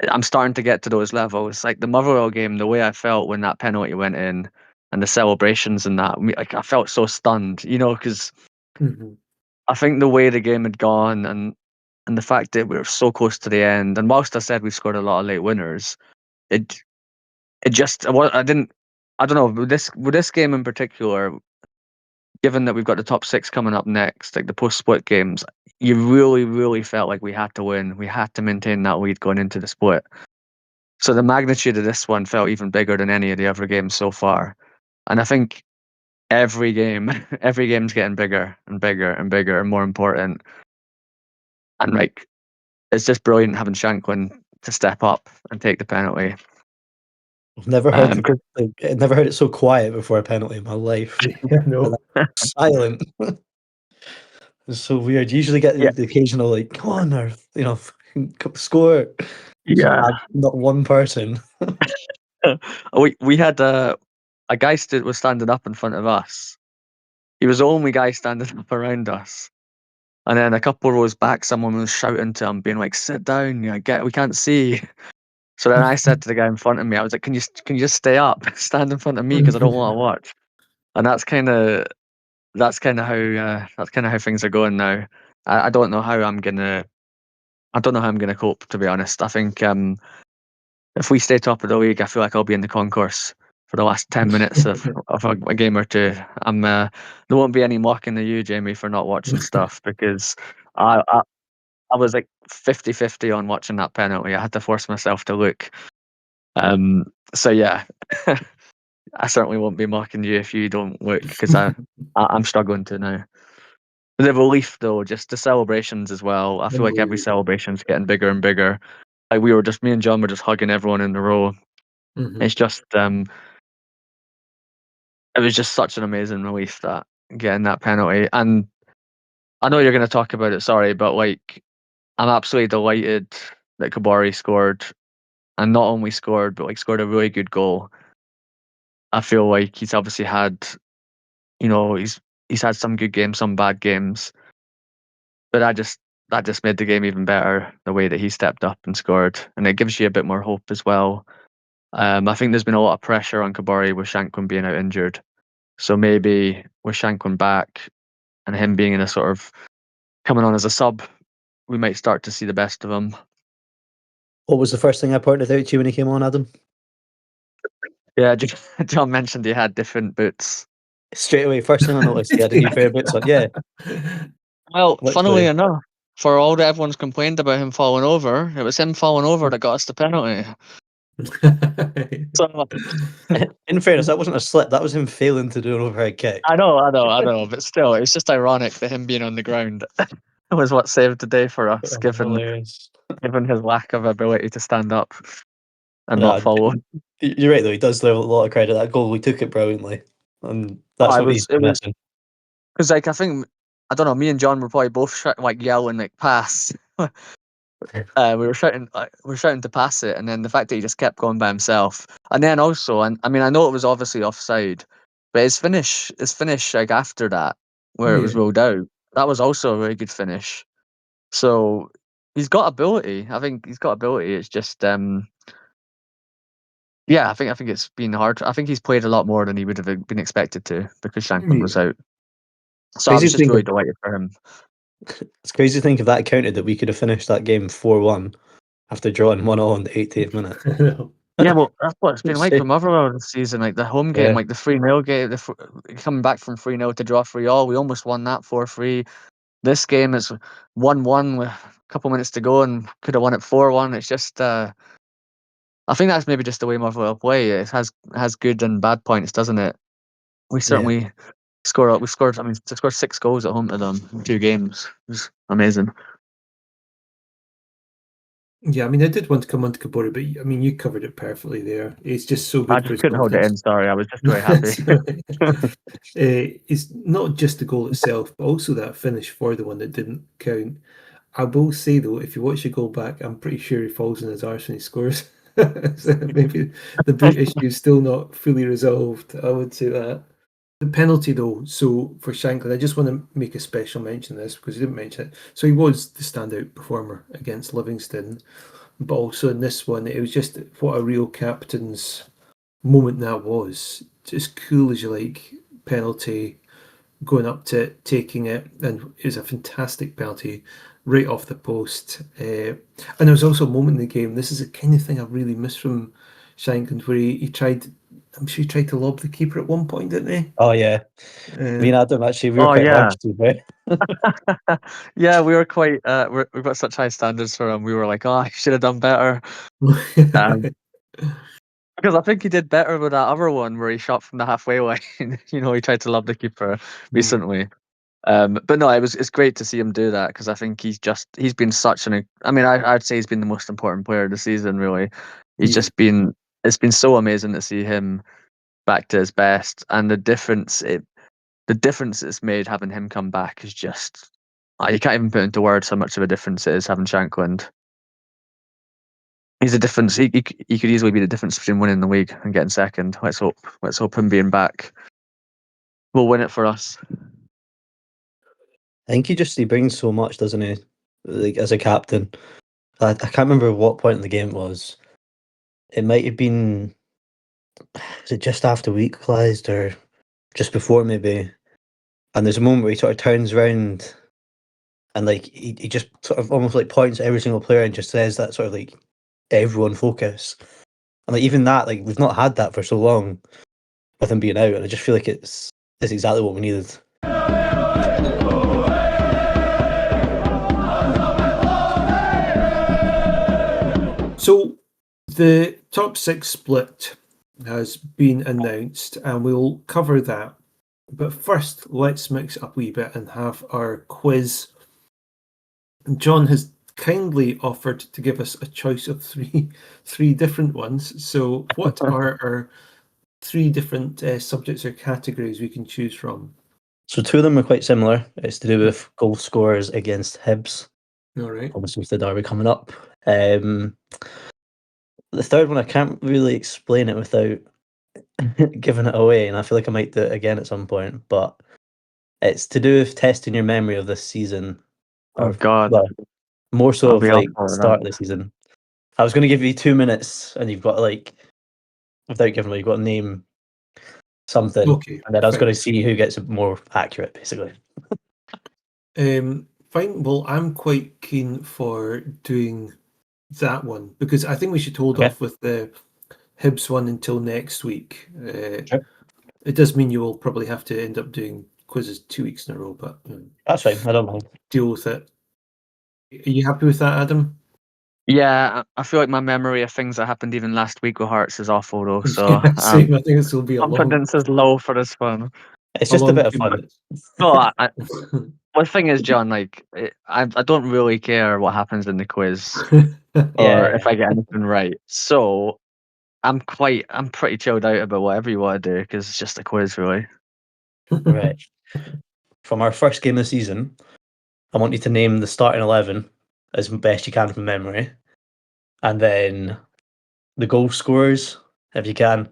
I'm starting to get to those levels. Like the Motherwell game, the way I felt when that penalty went in, and the celebrations and that, like I felt so stunned, because I think the way the game had gone and the fact that we were so close to the end, and whilst I said we scored a lot of late winners, it just I don't know with this game in particular. Given that we've got the top six coming up next, like the post-split games, you really, really felt like we had to win. We had to maintain that lead going into the split. So the magnitude of this one felt even bigger than any of the other games so far. And I think every game's getting bigger and bigger and bigger and more important. And like, it's just brilliant having Shanklin to step up and take the penalty. I've never heard it so quiet before a penalty in my life. Yeah, no. Silent. It's so weird. You usually get the occasional like, come on, or score. Yeah. Not one person. We had a guy was standing up in front of us. He was the only guy standing up around us. And then a couple of rows back, someone was shouting to him, being like, "Sit down, we can't see." So then I said to the guy in front of me, I was like, "Can you just stay up, stand in front of me, because I don't want to watch." And that's kind of how things are going now. I don't know how I'm gonna cope, to be honest. I think if we stay top of the league, I feel like I'll be in the concourse for the last 10 minutes of a game or two. There won't be any mocking of you, Jamie, for not watching stuff, because I was like 50-50 on watching that penalty. I had to force myself to look. So yeah, I certainly won't be mocking you if you don't look, because I'm struggling to now. The relief, though, just the celebrations as well. I feel like every celebration's getting bigger and bigger. Like me and John were just hugging everyone in the row. It's just it was just such an amazing relief that getting that penalty. And I know you're going to talk about it, sorry, but like I'm absolutely delighted that Kabari scored, and not only scored, but like scored a really good goal. I feel like he's obviously had, he's had some good games, some bad games, but that just made the game even better, the way that he stepped up and scored, and it gives you a bit more hope as well. I think there's been a lot of pressure on Kabari with Shanklin being out injured, so maybe with Shanklin back and him being in a sort of coming on as a sub, we might start to see the best of him. What was the first thing I pointed out to you when he came on, Adam? Yeah, John mentioned he had different boots. Straight away, first thing I noticed, he had a new pair of boots on. Yeah, Well, funnily literally. enough, for all that everyone's complained about him falling over, it was him falling over that got us the penalty. So In fairness, that wasn't a slip. That was him failing to do an overhead kick. I know, but still, it's just ironic that him being on the ground was what saved the day for us, Hilarious. given his lack of ability to stand up and No, not fall over. you're right though. He does deserve a lot of credit. That goal, we took it brilliantly, and Oh, that's what he's it was missing. because like I think I don't know. Me and John were probably both like yelling like pass. We were shouting to pass it, and then the fact that he just kept going by himself, and then also, and I mean, I know it was obviously offside, but his finish like after that, where it was Yeah. ruled out, that was also a very good finish. So he's got ability. I think he's got ability. It's just, yeah, I think it's been hard. I think he's played a lot more than he would have been expected to because Shankland was Yeah. out. So I Crazy was to just think really of, delighted for him. it's crazy to think if that counted that we could have finished that game 4-1 after drawing 1-1 in the 88th minute. I know. Yeah, well, that's what it's been like for Shit. Motherwell this season. Like the home game, Yeah, like the 3-0 game, coming back from 3-0 to draw 3-all. We almost won that 4-3. This game is 1-1 with a couple minutes to go and could have won it 4-1. It's just, I think that's maybe just the way Motherwell play. It has good and bad points, doesn't it? We yeah. certainly score. We scored. I mean, to score 6 goals at home to them in 2 games is amazing. Yeah, I mean, I did want to come on to Kabori, but I mean, you covered it perfectly there. It's just so I good for just his couldn't hold it confidence. in. Sorry, I was just really happy. That's all right. It's not just the goal itself, but also that finish for the one that didn't count. I will say though, if you watch the goal back, I'm pretty sure he falls in his arse when he scores. So maybe the boot issue is still not fully resolved. I would say that. The penalty though, so for Shankland, I just want to make a special mention of this because he didn't mention it. So he was the standout performer against Livingston, but also in this one, it was just what a real captain's moment that was. Just cool as you like, penalty, going up to it, taking it, and it was a fantastic penalty right off the post. And there was also a moment in the game. This is the kind of thing I really miss from Shankland, where he tried. I'm sure he tried to lob the keeper at one point, didn't he? Oh yeah. Me and Adam actually, we were Oh quite yeah, harsh to be yeah. We were quite. We've got such high standards for him. We were like, oh, he should have done better. Um, because I think he did better with that other one where he shot from the halfway line. He tried to lob the keeper recently. But no, it's great to see him do that because I think he's been such an. I mean, I'd say he's been the most important player of the season. Really, he's Yeah. just been. It's been so amazing to see him back to his best, and the difference it's made having him come back is just. You can't even put into words how much of a difference it is having Shankland. He's a difference. He could easily be the difference between winning the league and getting second. Let's hope. Let's hope him being back will win it for us. I think he brings so much, doesn't he? Like as a captain. I can't remember what point in the game it was. It might have been, was it just after we equalised or just before maybe? And there's a moment where he sort of turns around and like he just sort of almost like points at every single player and just says that sort of like everyone focus. And like even that, like we've not had that for so long with him being out, and I just feel like it's exactly what we needed. So the top 6 split has been announced, and we'll cover that. But first, let's mix it up a wee bit and have our quiz. John has kindly offered to give us a choice of three different ones. So, what are our 3 different subjects or categories we can choose from? So two of them are quite similar. It's to do with goal scorers against Hibs. All right. Obviously with the derby coming up. The third one I can't really explain it without giving it away, and I feel like I might do it again at some point. But it's to do with testing your memory of this season, Oh or God, well, more so I'll of be like awful the at start of that. the season. I was going to give you 2 minutes, and you've got to like, without giving away, you've got to name something, Okay, and then I was going fine. to see who gets it more accurate, basically. Fine. Well, I'm quite keen for doing that one because I think we should hold Okay. off with the Hibs one until next week. Sure. It does mean you will probably have to end up doing quizzes 2 weeks in a row, but That's fine. I don't mind. deal with it. Are you happy with that, Adam? Yeah, I feel like my memory of things that happened even last week with Hearts is awful though. So Yeah, same. I think this will be a long confidence is low for this one. It's just a bit of 2 fun. minutes. No, the thing is, John, like I don't really care what happens in the quiz or if I get anything right. So I'm pretty chilled out about whatever you want to do because it's just a quiz, really. Right. From our first game of the season, I want you to name the starting 11 as best you can from memory, and then the goal scorers if you can.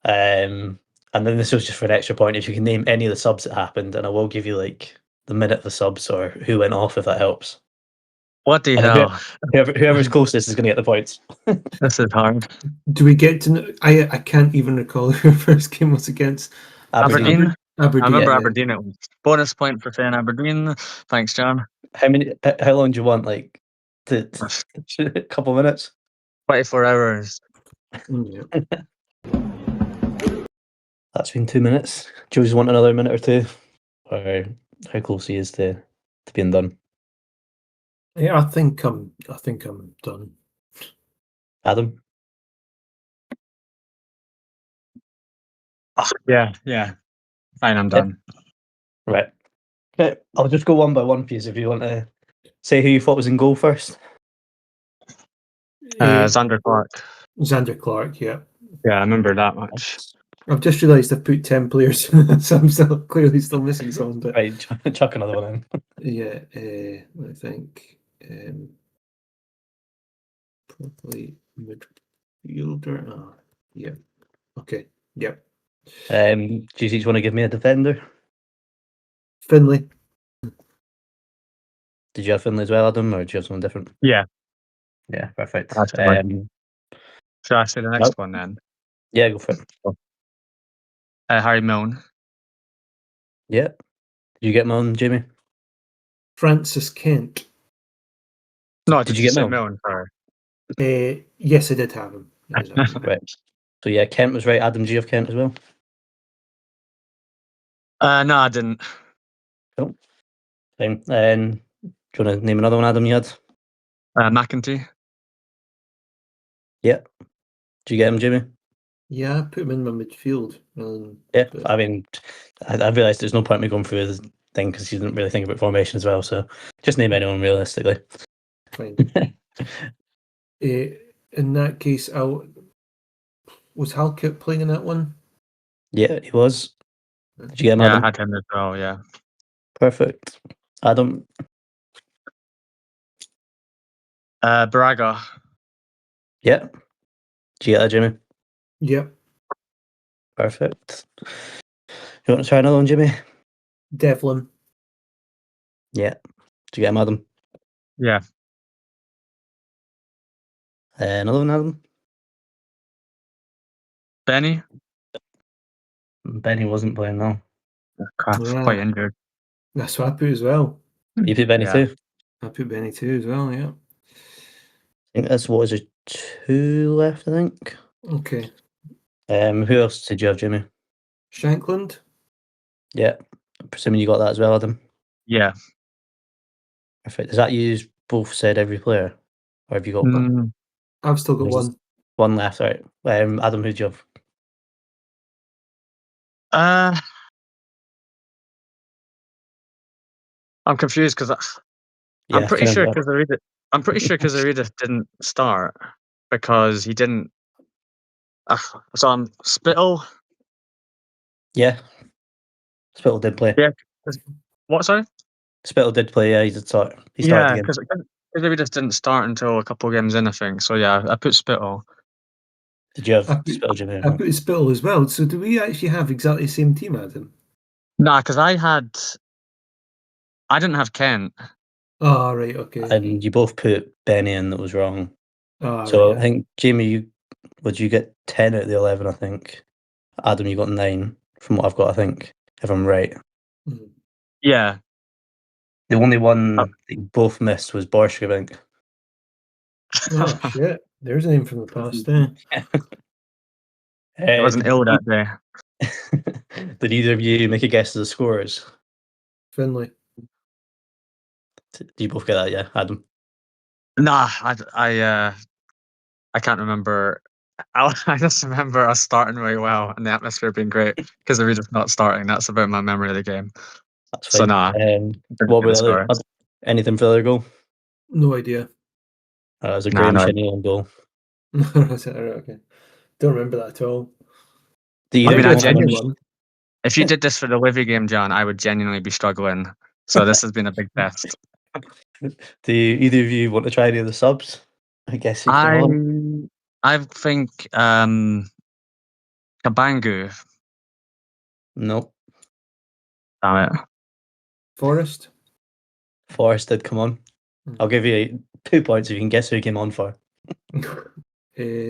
And then this was just for an extra point if you can name any of the subs that happened, and I will give you like the minute of the subs or who went off if that helps. What the And then hell? whoever's closest is going to get the points. This is hard. Do we get to know? I can't even recall who our first game was against. Aberdeen. Aberdeen. I remember Yeah. Aberdeen. It was bonus point for saying Aberdeen. Thanks, John. How long do you want? Like to a couple of minutes? 24 hours. Yeah. That's been 2 minutes. Do you just want another minute or two? Or how close he is to being done? Yeah, I think I'm done. Adam? Oh, yeah. Fine, I'm Yep. done. Right. Okay, I'll just go one by one, please, if you want to say who you thought was in goal first. Xander Clark. Xander Clark, yeah. Yeah, I remember that much. I've just realised I've put 10 players, so I'm clearly still missing someone. But Right, chuck another one in. yeah, I think probably midfielder. Oh, yeah. Okay. Yeah. Do you each want to give me a defender? Finlay. Did you have Finlay as well, Adam, or do you have something different? Yeah, Yeah, perfect. that's the one. Should I say the next one then? Yeah, go for it. Harry Milne. Yeah. Did you get Milne, Jamie? Francis Kent. No, Did did you you get say Milne? Milne? Sorry. Yes, I did have him. Right. So yeah, Kent was right. Adam, do you have Kent as well? No, I didn't. Cool. Fine. Do you want to name another one, Adam, you had? McEntee. Yeah. Did you get him, Jamie? Yeah, I put him in my midfield. Yeah. But I mean, I realised there's no point me going through the thing because you didn't really think about formation as well. So just name anyone realistically. fine. In that case, was Halkett playing in that one? Yeah, he was. Did you get him, Yeah, I Adam? had him as well, yeah. Perfect. Adam? Braga. Yeah. Did you get that, Jimmy? Yep. Perfect. You want to try another one, Jimmy? Devlin. Yeah. Did you get him, Adam? Yeah. Another one, Adam? Benny. Benny wasn't playing now. Crap, Ah. quite injured. That's what I put as well. You put Benny Yeah. too? I put Benny too as well, yeah. I think that's what is it, 2 left, I think. Okay. Who else did you have, Jimmy? Shankland? Yeah. I'm presuming you got that as well, Adam. Yeah. Perfect. Does that use both said every player? Or have you got I've still got There's one. one left, right? Adam, who'd you have? I'm confused because Yeah, I'm pretty kind sure of, because Arida didn't start because he didn't. So I'm Spittle. yeah. Spittle did play. Yeah. What? Sorry. Spittle did play. Yeah, he did start. He started Yeah, again. because Arida didn't start until a couple of games in, I think. So yeah, I put Spittle. Did you have I put, Spittle, Jimmy? I put Spittle as well. So do we actually have exactly the same team, Adam? Nah, because I didn't have Kent. Oh, right, okay. And you both put Benny in that was wrong. Oh, So right. I think Jamie, you get 10 out of the 11? I think. Adam, you got 9 from what I've got. I think, if I'm right. Mhm. Yeah. The only one that you both missed was Borshka, I think. Oh, shit. There's a name from the past, eh? I wasn't ill that day. Did either of you make a guess of the scores? Finley. Do you both get that? Yeah, Adam. Nah, I can't remember. I just remember us starting really well and the atmosphere being great because we just not starting. That's about my memory of the game. That's So fine. nah, didn't What get were the the other? scores. Anything for the other goal? No idea. It was a Nah, Graham no. Shinney on goal. Alright, okay. Don't remember that at all. Do you I either mean, of I you want Finley to genuinely. one. If you did this for the Livi game, John, I would genuinely be struggling. So this has been a big test. Do either of you want to try any of the subs? I guess who came I on? I think Kabangu. No, Damn it. Forest. Forrest did come on. I'll give you 2 points if you can guess who he came on for.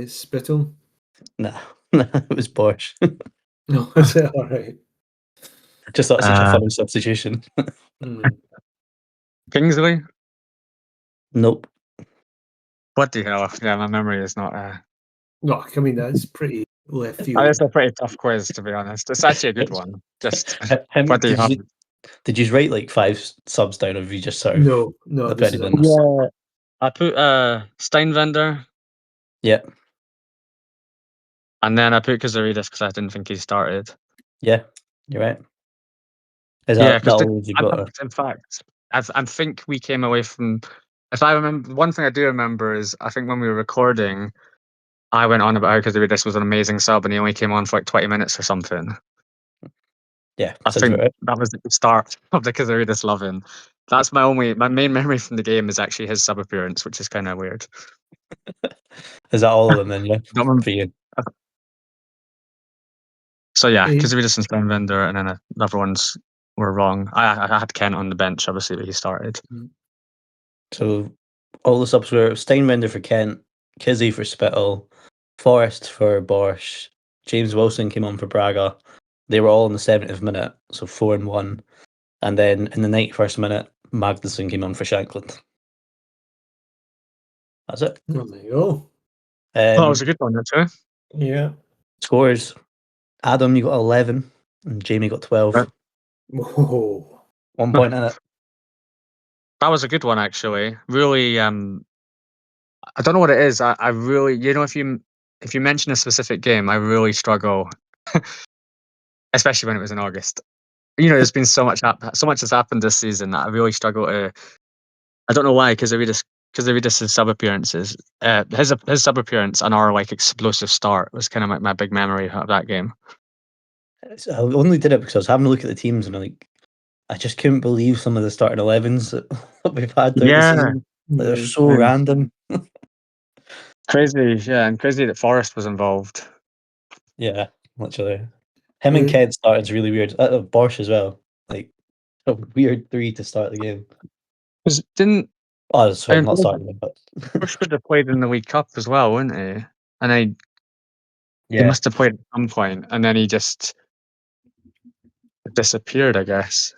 Spittle. Nah, it was Bosch. No, is it alright? Just thought it was such a Uh, funny substitution. Mm. Kingsley. Nope. What the hell? Yeah, my memory is not. No, I mean that's pretty left field. It's a pretty tough quiz, to be honest. It's actually a good one. Just Him, what do you have? did you write like 5 subs down, or have you just sort of No, not this put is anything? us. Yeah, I put Steinvender, Yeah, and then I put Kazaridis because I didn't think he started. yeah, you're right. Is Yeah, that because all you've got? Or- in fact, I think we came away from. If I remember, one thing I do remember is I think when we were recording, I went on about how Kazaridis was an amazing sub, and he only came on for like 20 minutes or something. Yeah, I sounds think about right. that was the start of the Kazaridis loving. That's my main memory from the game is actually his sub appearance, which is kind of weird. Is that all of them then? Yeah, Don't remember. for you. So yeah, Eh, Kazaridis and Steinvender, and then the other ones were wrong. I had Kent on the bench, obviously, but he started. So all the subs were Steinbender for Kent, Kizzy for Spittle, Forrest for Bosch, James Wilson came on for Braga. They were all in the 70th minute, so 4-1. And then in the 91st minute, Magnuson came on for Shankland. That's it. there you go. Well, that was a Um, good one, actually. Yeah. scores. Adam, you got 11, and Jamie got 12. Right. Whoa. 1 point in it. That was a good one, actually. Really, I don't know what it is. I really, if you mention a specific game, I really struggle, especially when it was in August. There's been so much has happened this season that I really struggle to. I don't know why, because Aridis' sub appearances, his sub appearance and our like explosive start was kind of like my big memory of that game. I only did it because I was having a look at the teams and I just couldn't believe some of the starting 11s that we've had throughout the Yeah, season. Like, they're Yeah. so random. crazy. Yeah, and crazy that Forrest was involved. Yeah, literally. Him and Eh, Ked started really weird. Bosch as well. Like a weird 3 to start the game. Because didn't Oh, sorry, and not starting them, but Forrest would have played in the League Cup as well, wouldn't he? And he yeah. must have played at some point, and then he just disappeared, I guess.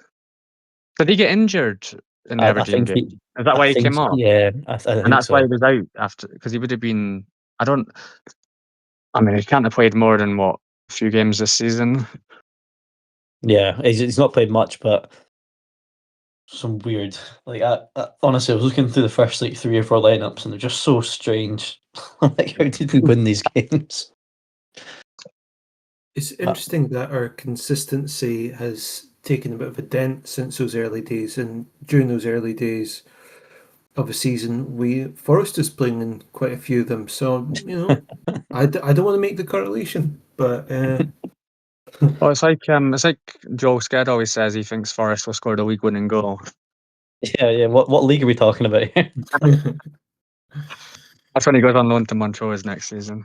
Did he get injured in the I Aberdeen think game? Is that why he came off? yeah, I And think that's why he so. was out after, because he would have been. I don't. I mean, he can't have played more than what, a few games this season. Yeah, he's not played much, but some weird. Like honestly, I was looking through the first like 3 or 4 lineups, and they're just so strange. Like, how did we win these games? It's interesting that our consistency has taken a bit of a dent since those early days, and during those early days of a season, Forest is playing in quite a few of them. So I don't want to make the correlation, but Well, it's like Joel Sked always says he thinks Forrest will score the league-winning goal. Yeah. What league are we talking about here? That's when he goes on loan to Montrose next season.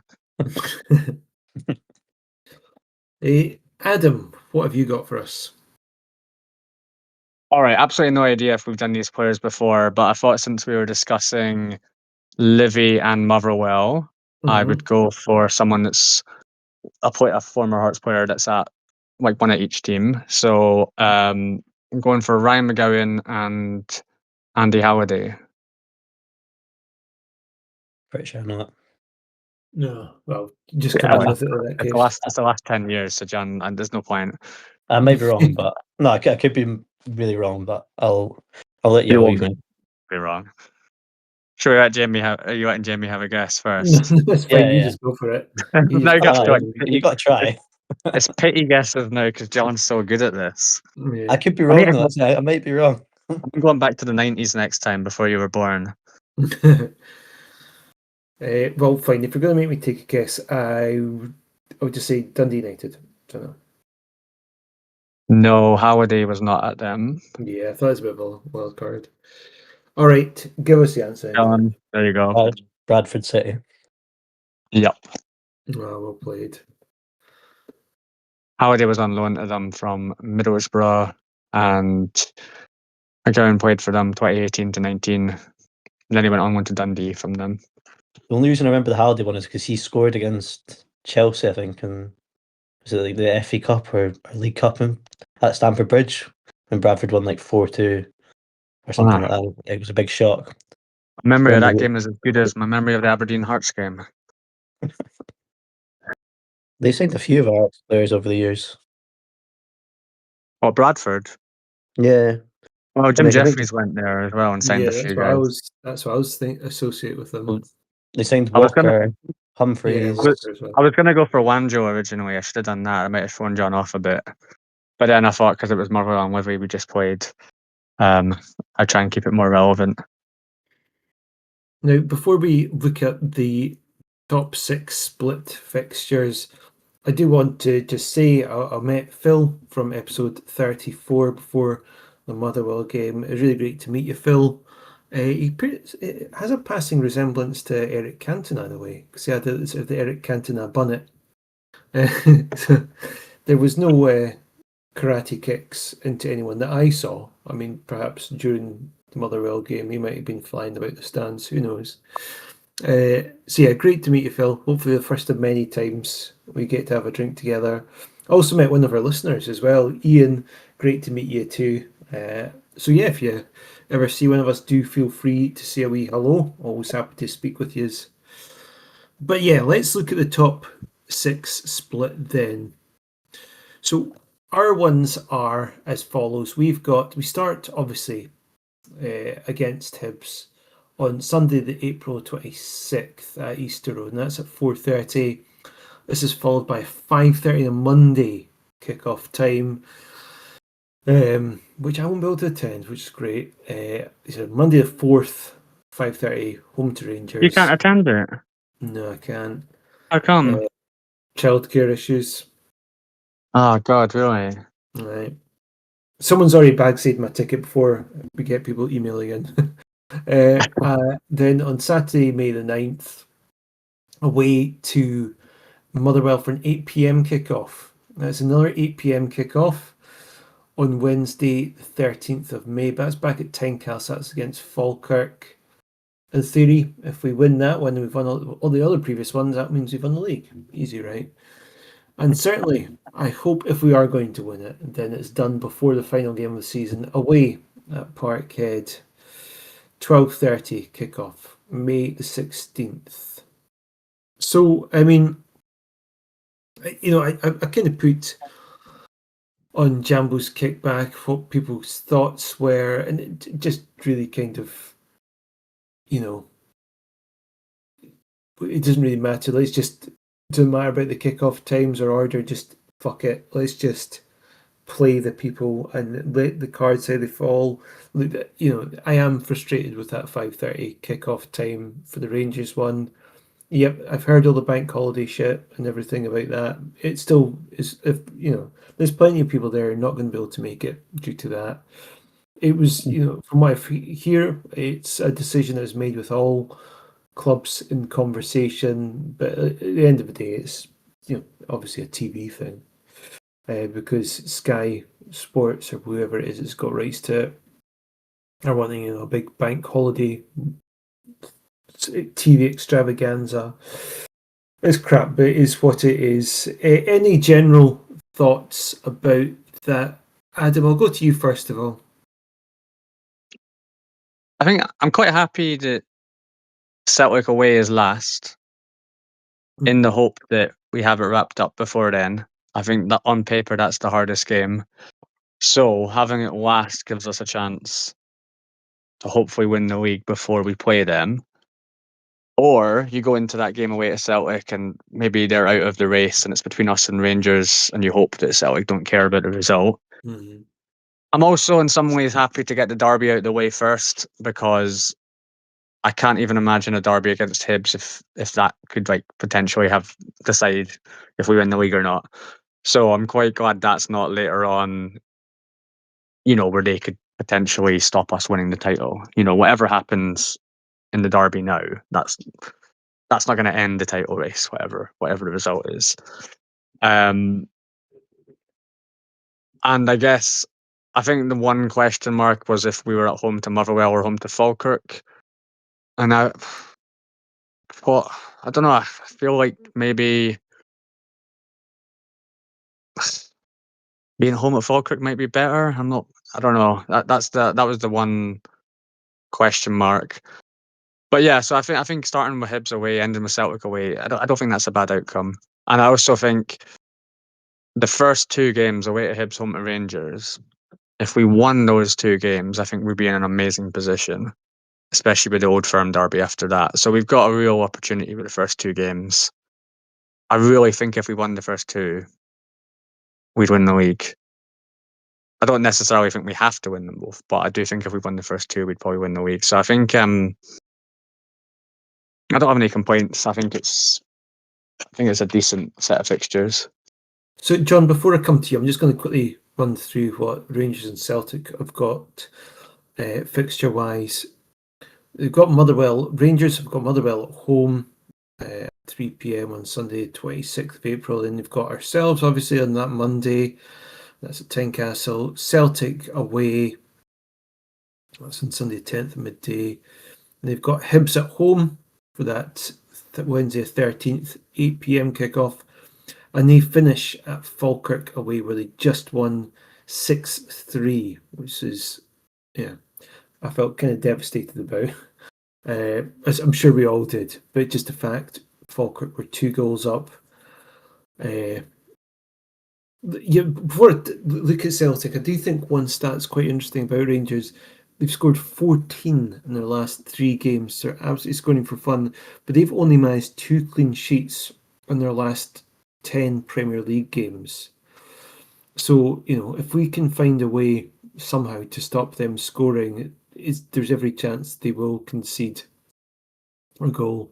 Adam, what have you got for us? All right, absolutely no idea if we've done these players before, but I thought since we were discussing Livi and Motherwell, I would go for someone that's a former Hearts player that's at like one at each team. So I'm going for Ryan McGowan and Andy Halliday. Pretty sure I know that. No, well, just come in with it in that It's case. the last 10 years, so John, and there's no point. I might be wrong, but no, I could be really wrong, but I'll let you You know. won't be wrong. Sure, you letting Jamie have a guess No, first? it's fine. Yeah, You yeah. just go for it. Now you got to Ah, do it. you got to try. It's pity guesses now because John's so good at this. Yeah. I could be I wrong. mean, Though. I might be wrong. I'm going back to the 90s next time before you were born. Well, fine. If you're going to make me take a guess, I would just say Dundee United. Don't know. No, Halliday was not at them. Yeah, I thought it was a bit of a wild card. All right, give us the answer. Anyway. John, there you go. Bradford City. Yep. Well played. Halliday was on loan to them from Middlesbrough, and McGowan played for them 2018 to 19. And then he went on to Dundee from them. The only reason I remember the Halliday one is because he scored against Chelsea, I think, and was it like the FA Cup or League Cup at Stamford Bridge when Bradford won like 4-2 or something like that. It was a big shock. My memory of that Remember game is as good as my memory of the Aberdeen Hearts game. they signed a few of our players over the years. Oh, Bradford. Yeah, Well, and Jim like I think Jeffries went there as well and signed Yeah, a few that's what I guys. was. That's what I was associate with them. they signed I was gonna, Walker, Humphreys. Walker as well. I was gonna go for Wanjo originally. I should have done that. I might have thrown John off a bit, but then I thought because it was Motherwell and Livi we just played, I'd try and keep it more relevant. Now, before we look at the top 6 split fixtures, I do want to just say I met Phil from episode 34 before the Motherwell game. It was really great to meet you, Phil. He has a passing resemblance to Eric Cantona in a way, because he had the Eric Cantona bonnet. So there was no karate kicks into anyone that I saw. I mean, perhaps during the Motherwell game, he might have been flying about the stands. Who knows? So yeah, great to meet you, Phil. Hopefully the first of many times we get to have a drink together. Also met one of our listeners as well, Ian. Great to meet you too. So yeah, if you ever see one of us, do feel free to say a wee hello. Always happy to speak with you. But yeah, let's look at the top 6 split then. So our ones are as follows. We start obviously against Hibs on Sunday, the April 26th at Easter Road, and that's at 4:30. This is followed by 5:30 on Monday kickoff time, which I won't be able to attend, which is great. So Monday the 4th, 5:30, home to Rangers. You can't attend it. No, I can't. How come? Childcare issues. Oh God, really? Right. Someone's already bagsided my ticket before we get people emailing in. Then on Saturday, May the 9th, away to Motherwell for an 8 p.m. kickoff. That's another 8 p.m. kickoff on Wednesday, the 13th of May. But that's back at Tynecastle. That's against Falkirk. In theory, if we win that one and we've won all the other previous ones, that means we've won the league. Easy, right? And certainly, I hope if we are going to win it, then it's done before the final game of the season, away at Parkhead. 12:30 kickoff, May the 16th. So, I mean, I kind of put on Jambo's kickback what people's thoughts were, and it just really kind of, it doesn't really matter. Doesn't matter about the kickoff times or order, just fuck it. Let's just play the people and let the cards how they fall. Look, I am frustrated with that 5:30 kickoff time for the Rangers one. Yep, I've heard all the bank holiday shit and everything about that. It still is, if there's plenty of people there not going to be able to make it due to that. It was, from what I hear, it's a decision that was made with all clubs in conversation. But at the end of the day, it's obviously a TV thing. Because Sky Sports or whoever it is that's got rights to it are wanting a big bank holiday TV extravaganza. It's crap, but it is what it is. Any general thoughts about that? Adam, I'll go to you first of all. I think I'm quite happy that Celtic away is last. in the hope that we have it wrapped up before then. I think that on paper, that's the hardest game. So having it last gives us a chance to hopefully win the league before we play them. Or you go into that game away to Celtic and maybe they're out of the race and it's between us and Rangers and you hope that Celtic don't care about the result. Mhm. I'm also in some ways happy to get the derby out of the way first because I can't even imagine a derby against Hibs if that could like potentially have decide if we win the league or not. So I'm quite glad that's not later on, where they could potentially stop us winning the title. Whatever happens in the derby now, that's not going to end the title race, whatever the result is. And I guess I think the one question mark was if we were at home to Motherwell or home to Falkirk. And I don't know. I feel like maybe being home at Falkirk might be better. I don't know. That was the one question mark. But yeah, so I think starting with Hibs away, ending with Celtic away, I don't think that's a bad outcome. And I also think the first two games away to Hibs, home to Rangers, if we won those two games, I think we'd be in an amazing position, especially with the Old Firm derby after that. So we've got a real opportunity with the first two games. I really think if we won the first two, we'd win the league. I don't necessarily think we have to win them both, but I do think if we won the first two, we'd probably win the league. So I think I don't have any complaints. I think it's a decent set of fixtures. So, John, before I come to you, I'm just going to quickly run through what Rangers and Celtic have got fixture-wise. They've got Motherwell. Rangers have got Motherwell at home at 3 p.m. on Sunday, 26th of April. Then they've got ourselves, obviously, on that Monday. That's at Tynecastle. Celtic away. That's on Sunday, 10th of midday. And they've got Hibs at home for that Wednesday, 13th, 8 p.m. kickoff. And they finish at Falkirk away, where they just won 6-3, which is, I felt kind of devastated about. As I'm sure we all did, but just the fact Falkirk were 2 goals up. Before I look at Celtic, I do think one stat's quite interesting about Rangers. They've scored 14 in their last 3 games. They're absolutely scoring for fun, but they've only managed 2 clean sheets in their last 10 Premier League games. So, if we can find a way somehow to stop them scoring, there's every chance they will concede a goal.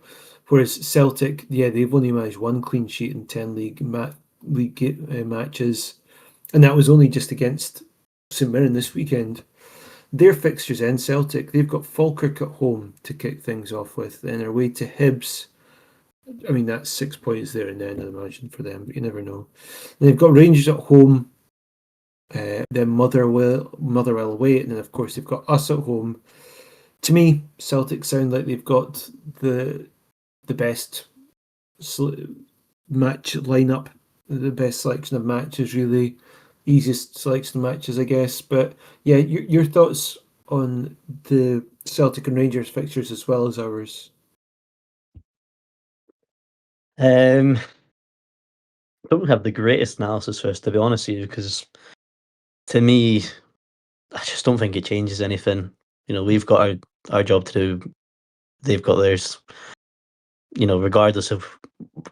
Whereas Celtic, they've only managed 1 clean sheet in 10 league matches, and that was only just against St Mirren this weekend. Their fixtures end Celtic. They've got Falkirk at home to kick things off with, then they're away to Hibs. I mean, that's 6 points there and then, I imagine, for them, but you never know. And they've got Rangers at home, then Motherwell away, and then, of course, they've got us at home. To me, Celtic sound like they've got the best match lineup, the best selection of matches, really. Easiest selection of matches, I guess. But, yeah, your thoughts on the Celtic and Rangers fixtures as well as ours? Don't have the greatest analysis first, to be honest with you, because to me, I just don't think it changes anything. We've got our job to do. They've got theirs. Regardless of,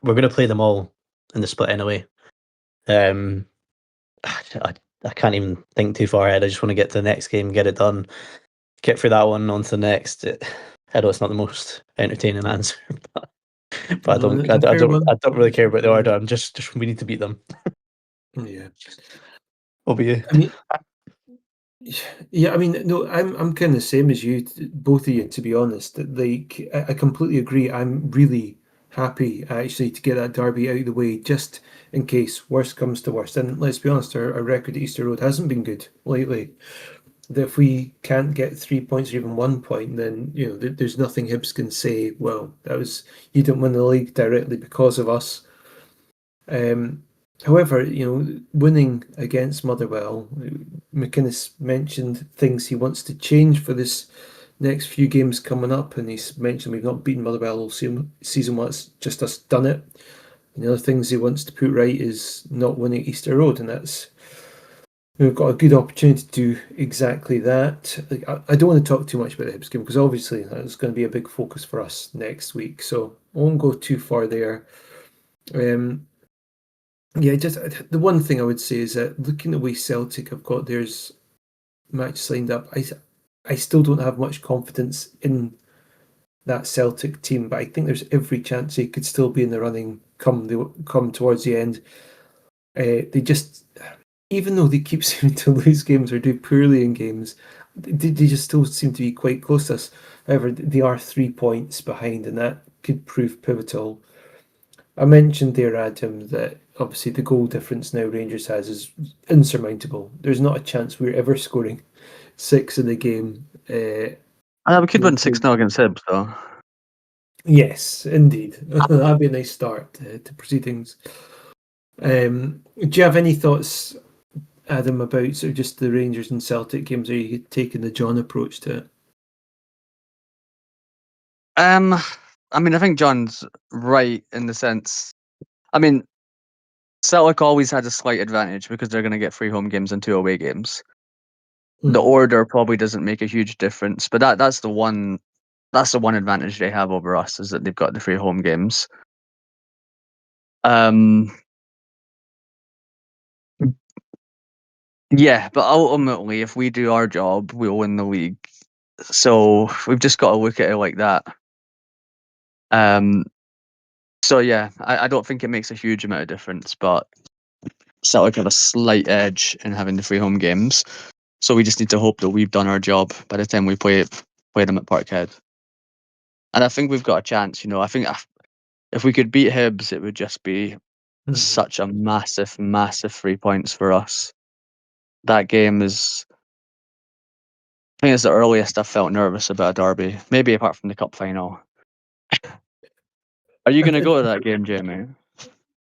we're going to play them all in the split anyway. I can't even think too far ahead. I just want to get to the next game, get it done, get through that one, on to the next. I know it's not the most entertaining answer, but I don't really care about the order. I'm just we need to beat them. Yeah. What about you? I mean, yeah, I mean, no, I'm kind of the same as you, both of you, to be honest. Like, I completely agree. I'm really happy actually to get that derby out of the way, just in case worst comes to worst. And let's be honest, our record at Easter Road hasn't been good lately. That if we can't get 3 points or even 1 point, then there's nothing Hibs can say. Well, you didn't win the league directly because of us. However, winning against Motherwell, McInnes mentioned things he wants to change for this next few games coming up, and he's mentioned we've not beaten Motherwell all season. Well, it's just us done it. And the other things he wants to put right is not winning at Easter Road, and that's we've got a good opportunity to do exactly that. I don't want to talk too much about the Hibs game because obviously that's going to be a big focus for us next week. So I won't go too far there. Yeah, just the one thing I would say is that looking at the way Celtic have got theirs match lined up, I still don't have much confidence in that Celtic team, but I think there's every chance they could still be in the running come towards the end. They just, even though they keep seeming to lose games or do poorly in games, they just still seem to be quite close to us. However, they are 3 points behind, and that could prove pivotal. I mentioned there, Adam, that obviously the goal difference now Rangers has is insurmountable. There's not a chance we're ever scoring 6 in the game. We could win 6-0 against Hibs, though. Yes, indeed. That'd be a nice start to proceedings. Do you have any thoughts, Adam, about sort of just the Rangers and Celtic games? Are you taking the John approach to it? I mean, I think John's right in the sense. I mean, Celtic always had a slight advantage because they're going to get 3 home games and 2 away games. The order probably doesn't make a huge difference, but that's the one advantage they have over us is that they've got the 3 home games. Yeah, but ultimately, if we do our job, we'll win the league. So we've just got to look at it like that. So yeah, I don't think it makes a huge amount of difference, but Celtic have a slight edge in having the 3 home games. So we just need to hope that we've done our job by the time we play them at Parkhead. And I think we've got a chance. I think if we could beat Hibs, it would just be such a massive, massive 3 points for us. That game is, I think it's the earliest I've felt nervous about a derby, maybe apart from the cup final. Are you going to go to that game, Jamie?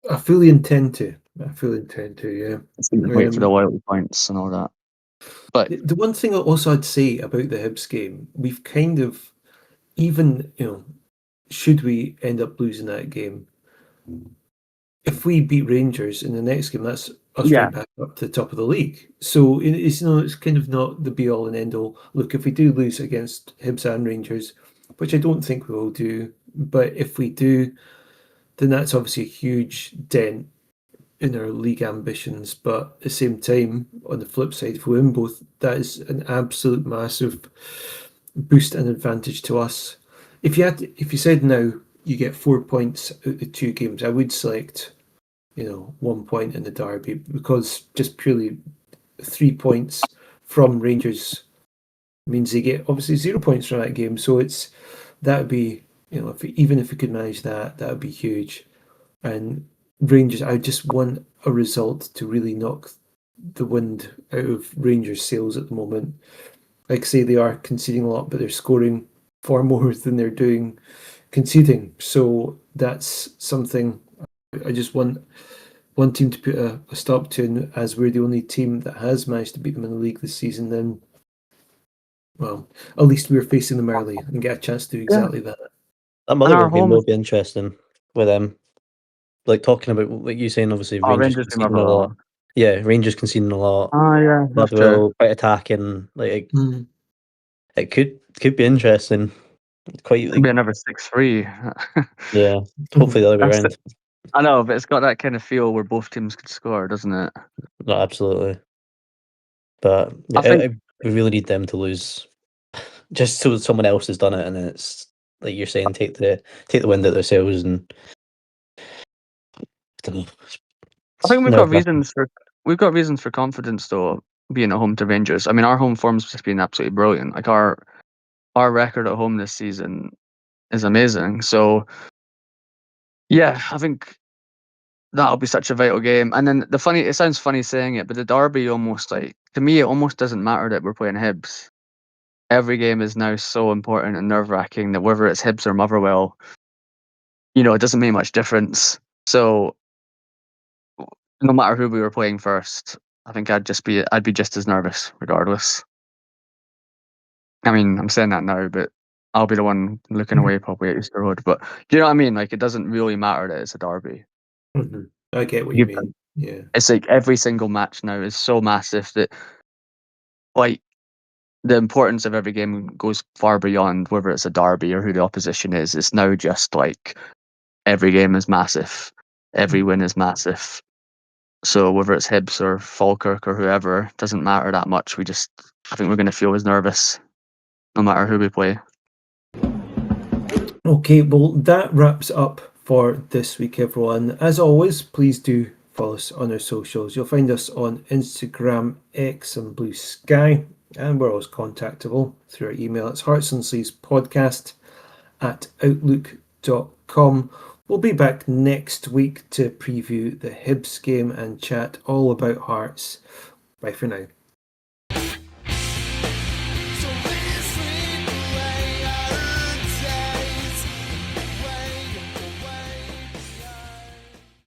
I fully intend to. Yeah. Wait for the loyalty points and all that. But The one thing also I'd say about the Hibs game, we've kind of, even, should we end up losing that game, if we beat Rangers in the next game, that's us Yeah. right back up to the top of the league. So it's kind of not the be all and end all. Look, if we do lose against Hibs and Rangers, which I don't think we will do, but if we do, then that's obviously a huge dent in our league ambitions. But at the same time, on the flip side, if we win both, that is an absolute massive boost and advantage to us. If you said now you get 4 points out of the 2 games, I would select 1 point in the derby because just purely 3 points from Rangers means they get obviously 0 points from that game. So that would be even if we could manage that, that would be huge. And Rangers, I just want a result to really knock the wind out of Rangers' sails at the moment. Like I say, they are conceding a lot, but they're scoring far more than they're doing conceding. So that's something I just want one team to put a stop to. And as we're the only team that has managed to beat them in the league this season, then, well, at least we're facing them early and get a chance to do exactly that. That And Motherwell our game home will be interesting with them. Like talking about, like you saying, obviously Rangers Rangers conceding a lot. Yeah, Rangers conceding a lot. Oh yeah, that's true. Motherwell quite attacking. Like it could be interesting. Quite It'll be another 6-3. yeah. Hopefully the other way That's around. I know, but it's got that kind of feel where both teams could score, doesn't it? No, absolutely. But I think we really need them to lose, just so someone else has done it, and then it's like you're saying, take the wind out of their sails, and I don't know. I think Nerve-wracking. we've got reasons for confidence though, being at home to Rangers. I mean, our home form's just been absolutely brilliant. Like our record at home this season is amazing. So yeah, I think that'll be such a vital game. And then it sounds funny saying it, but the derby almost like to me it almost doesn't matter that we're playing Hibs. Every game is now so important and nerve wracking that whether it's Hibs or Motherwell, it doesn't make much difference. So no matter who we were playing first, I think I'd be just as nervous regardless. I mean, I'm saying that now, but I'll be the one looking away probably at Easter Road. But do you know what I mean? Like, it doesn't really matter that it's a derby. I get what you mean. Yeah. It's like every single match now is so massive that, like, the importance of every game goes far beyond whether it's a derby or who the opposition is. It's now just like every game is massive, every win is massive. So whether it's Hibs or Falkirk or whoever, doesn't matter that much. I think we're going to feel as nervous no matter who we play. Okay, well, that wraps up for this week, everyone. As always, please do follow us on our socials. You'll find us on Instagram, X, and Blue Sky, and we're always contactable through our email. It's heartsandsleevespodcast@outlook.com. We'll be back next week to preview the Hibs game and chat all about Hearts. Bye for now.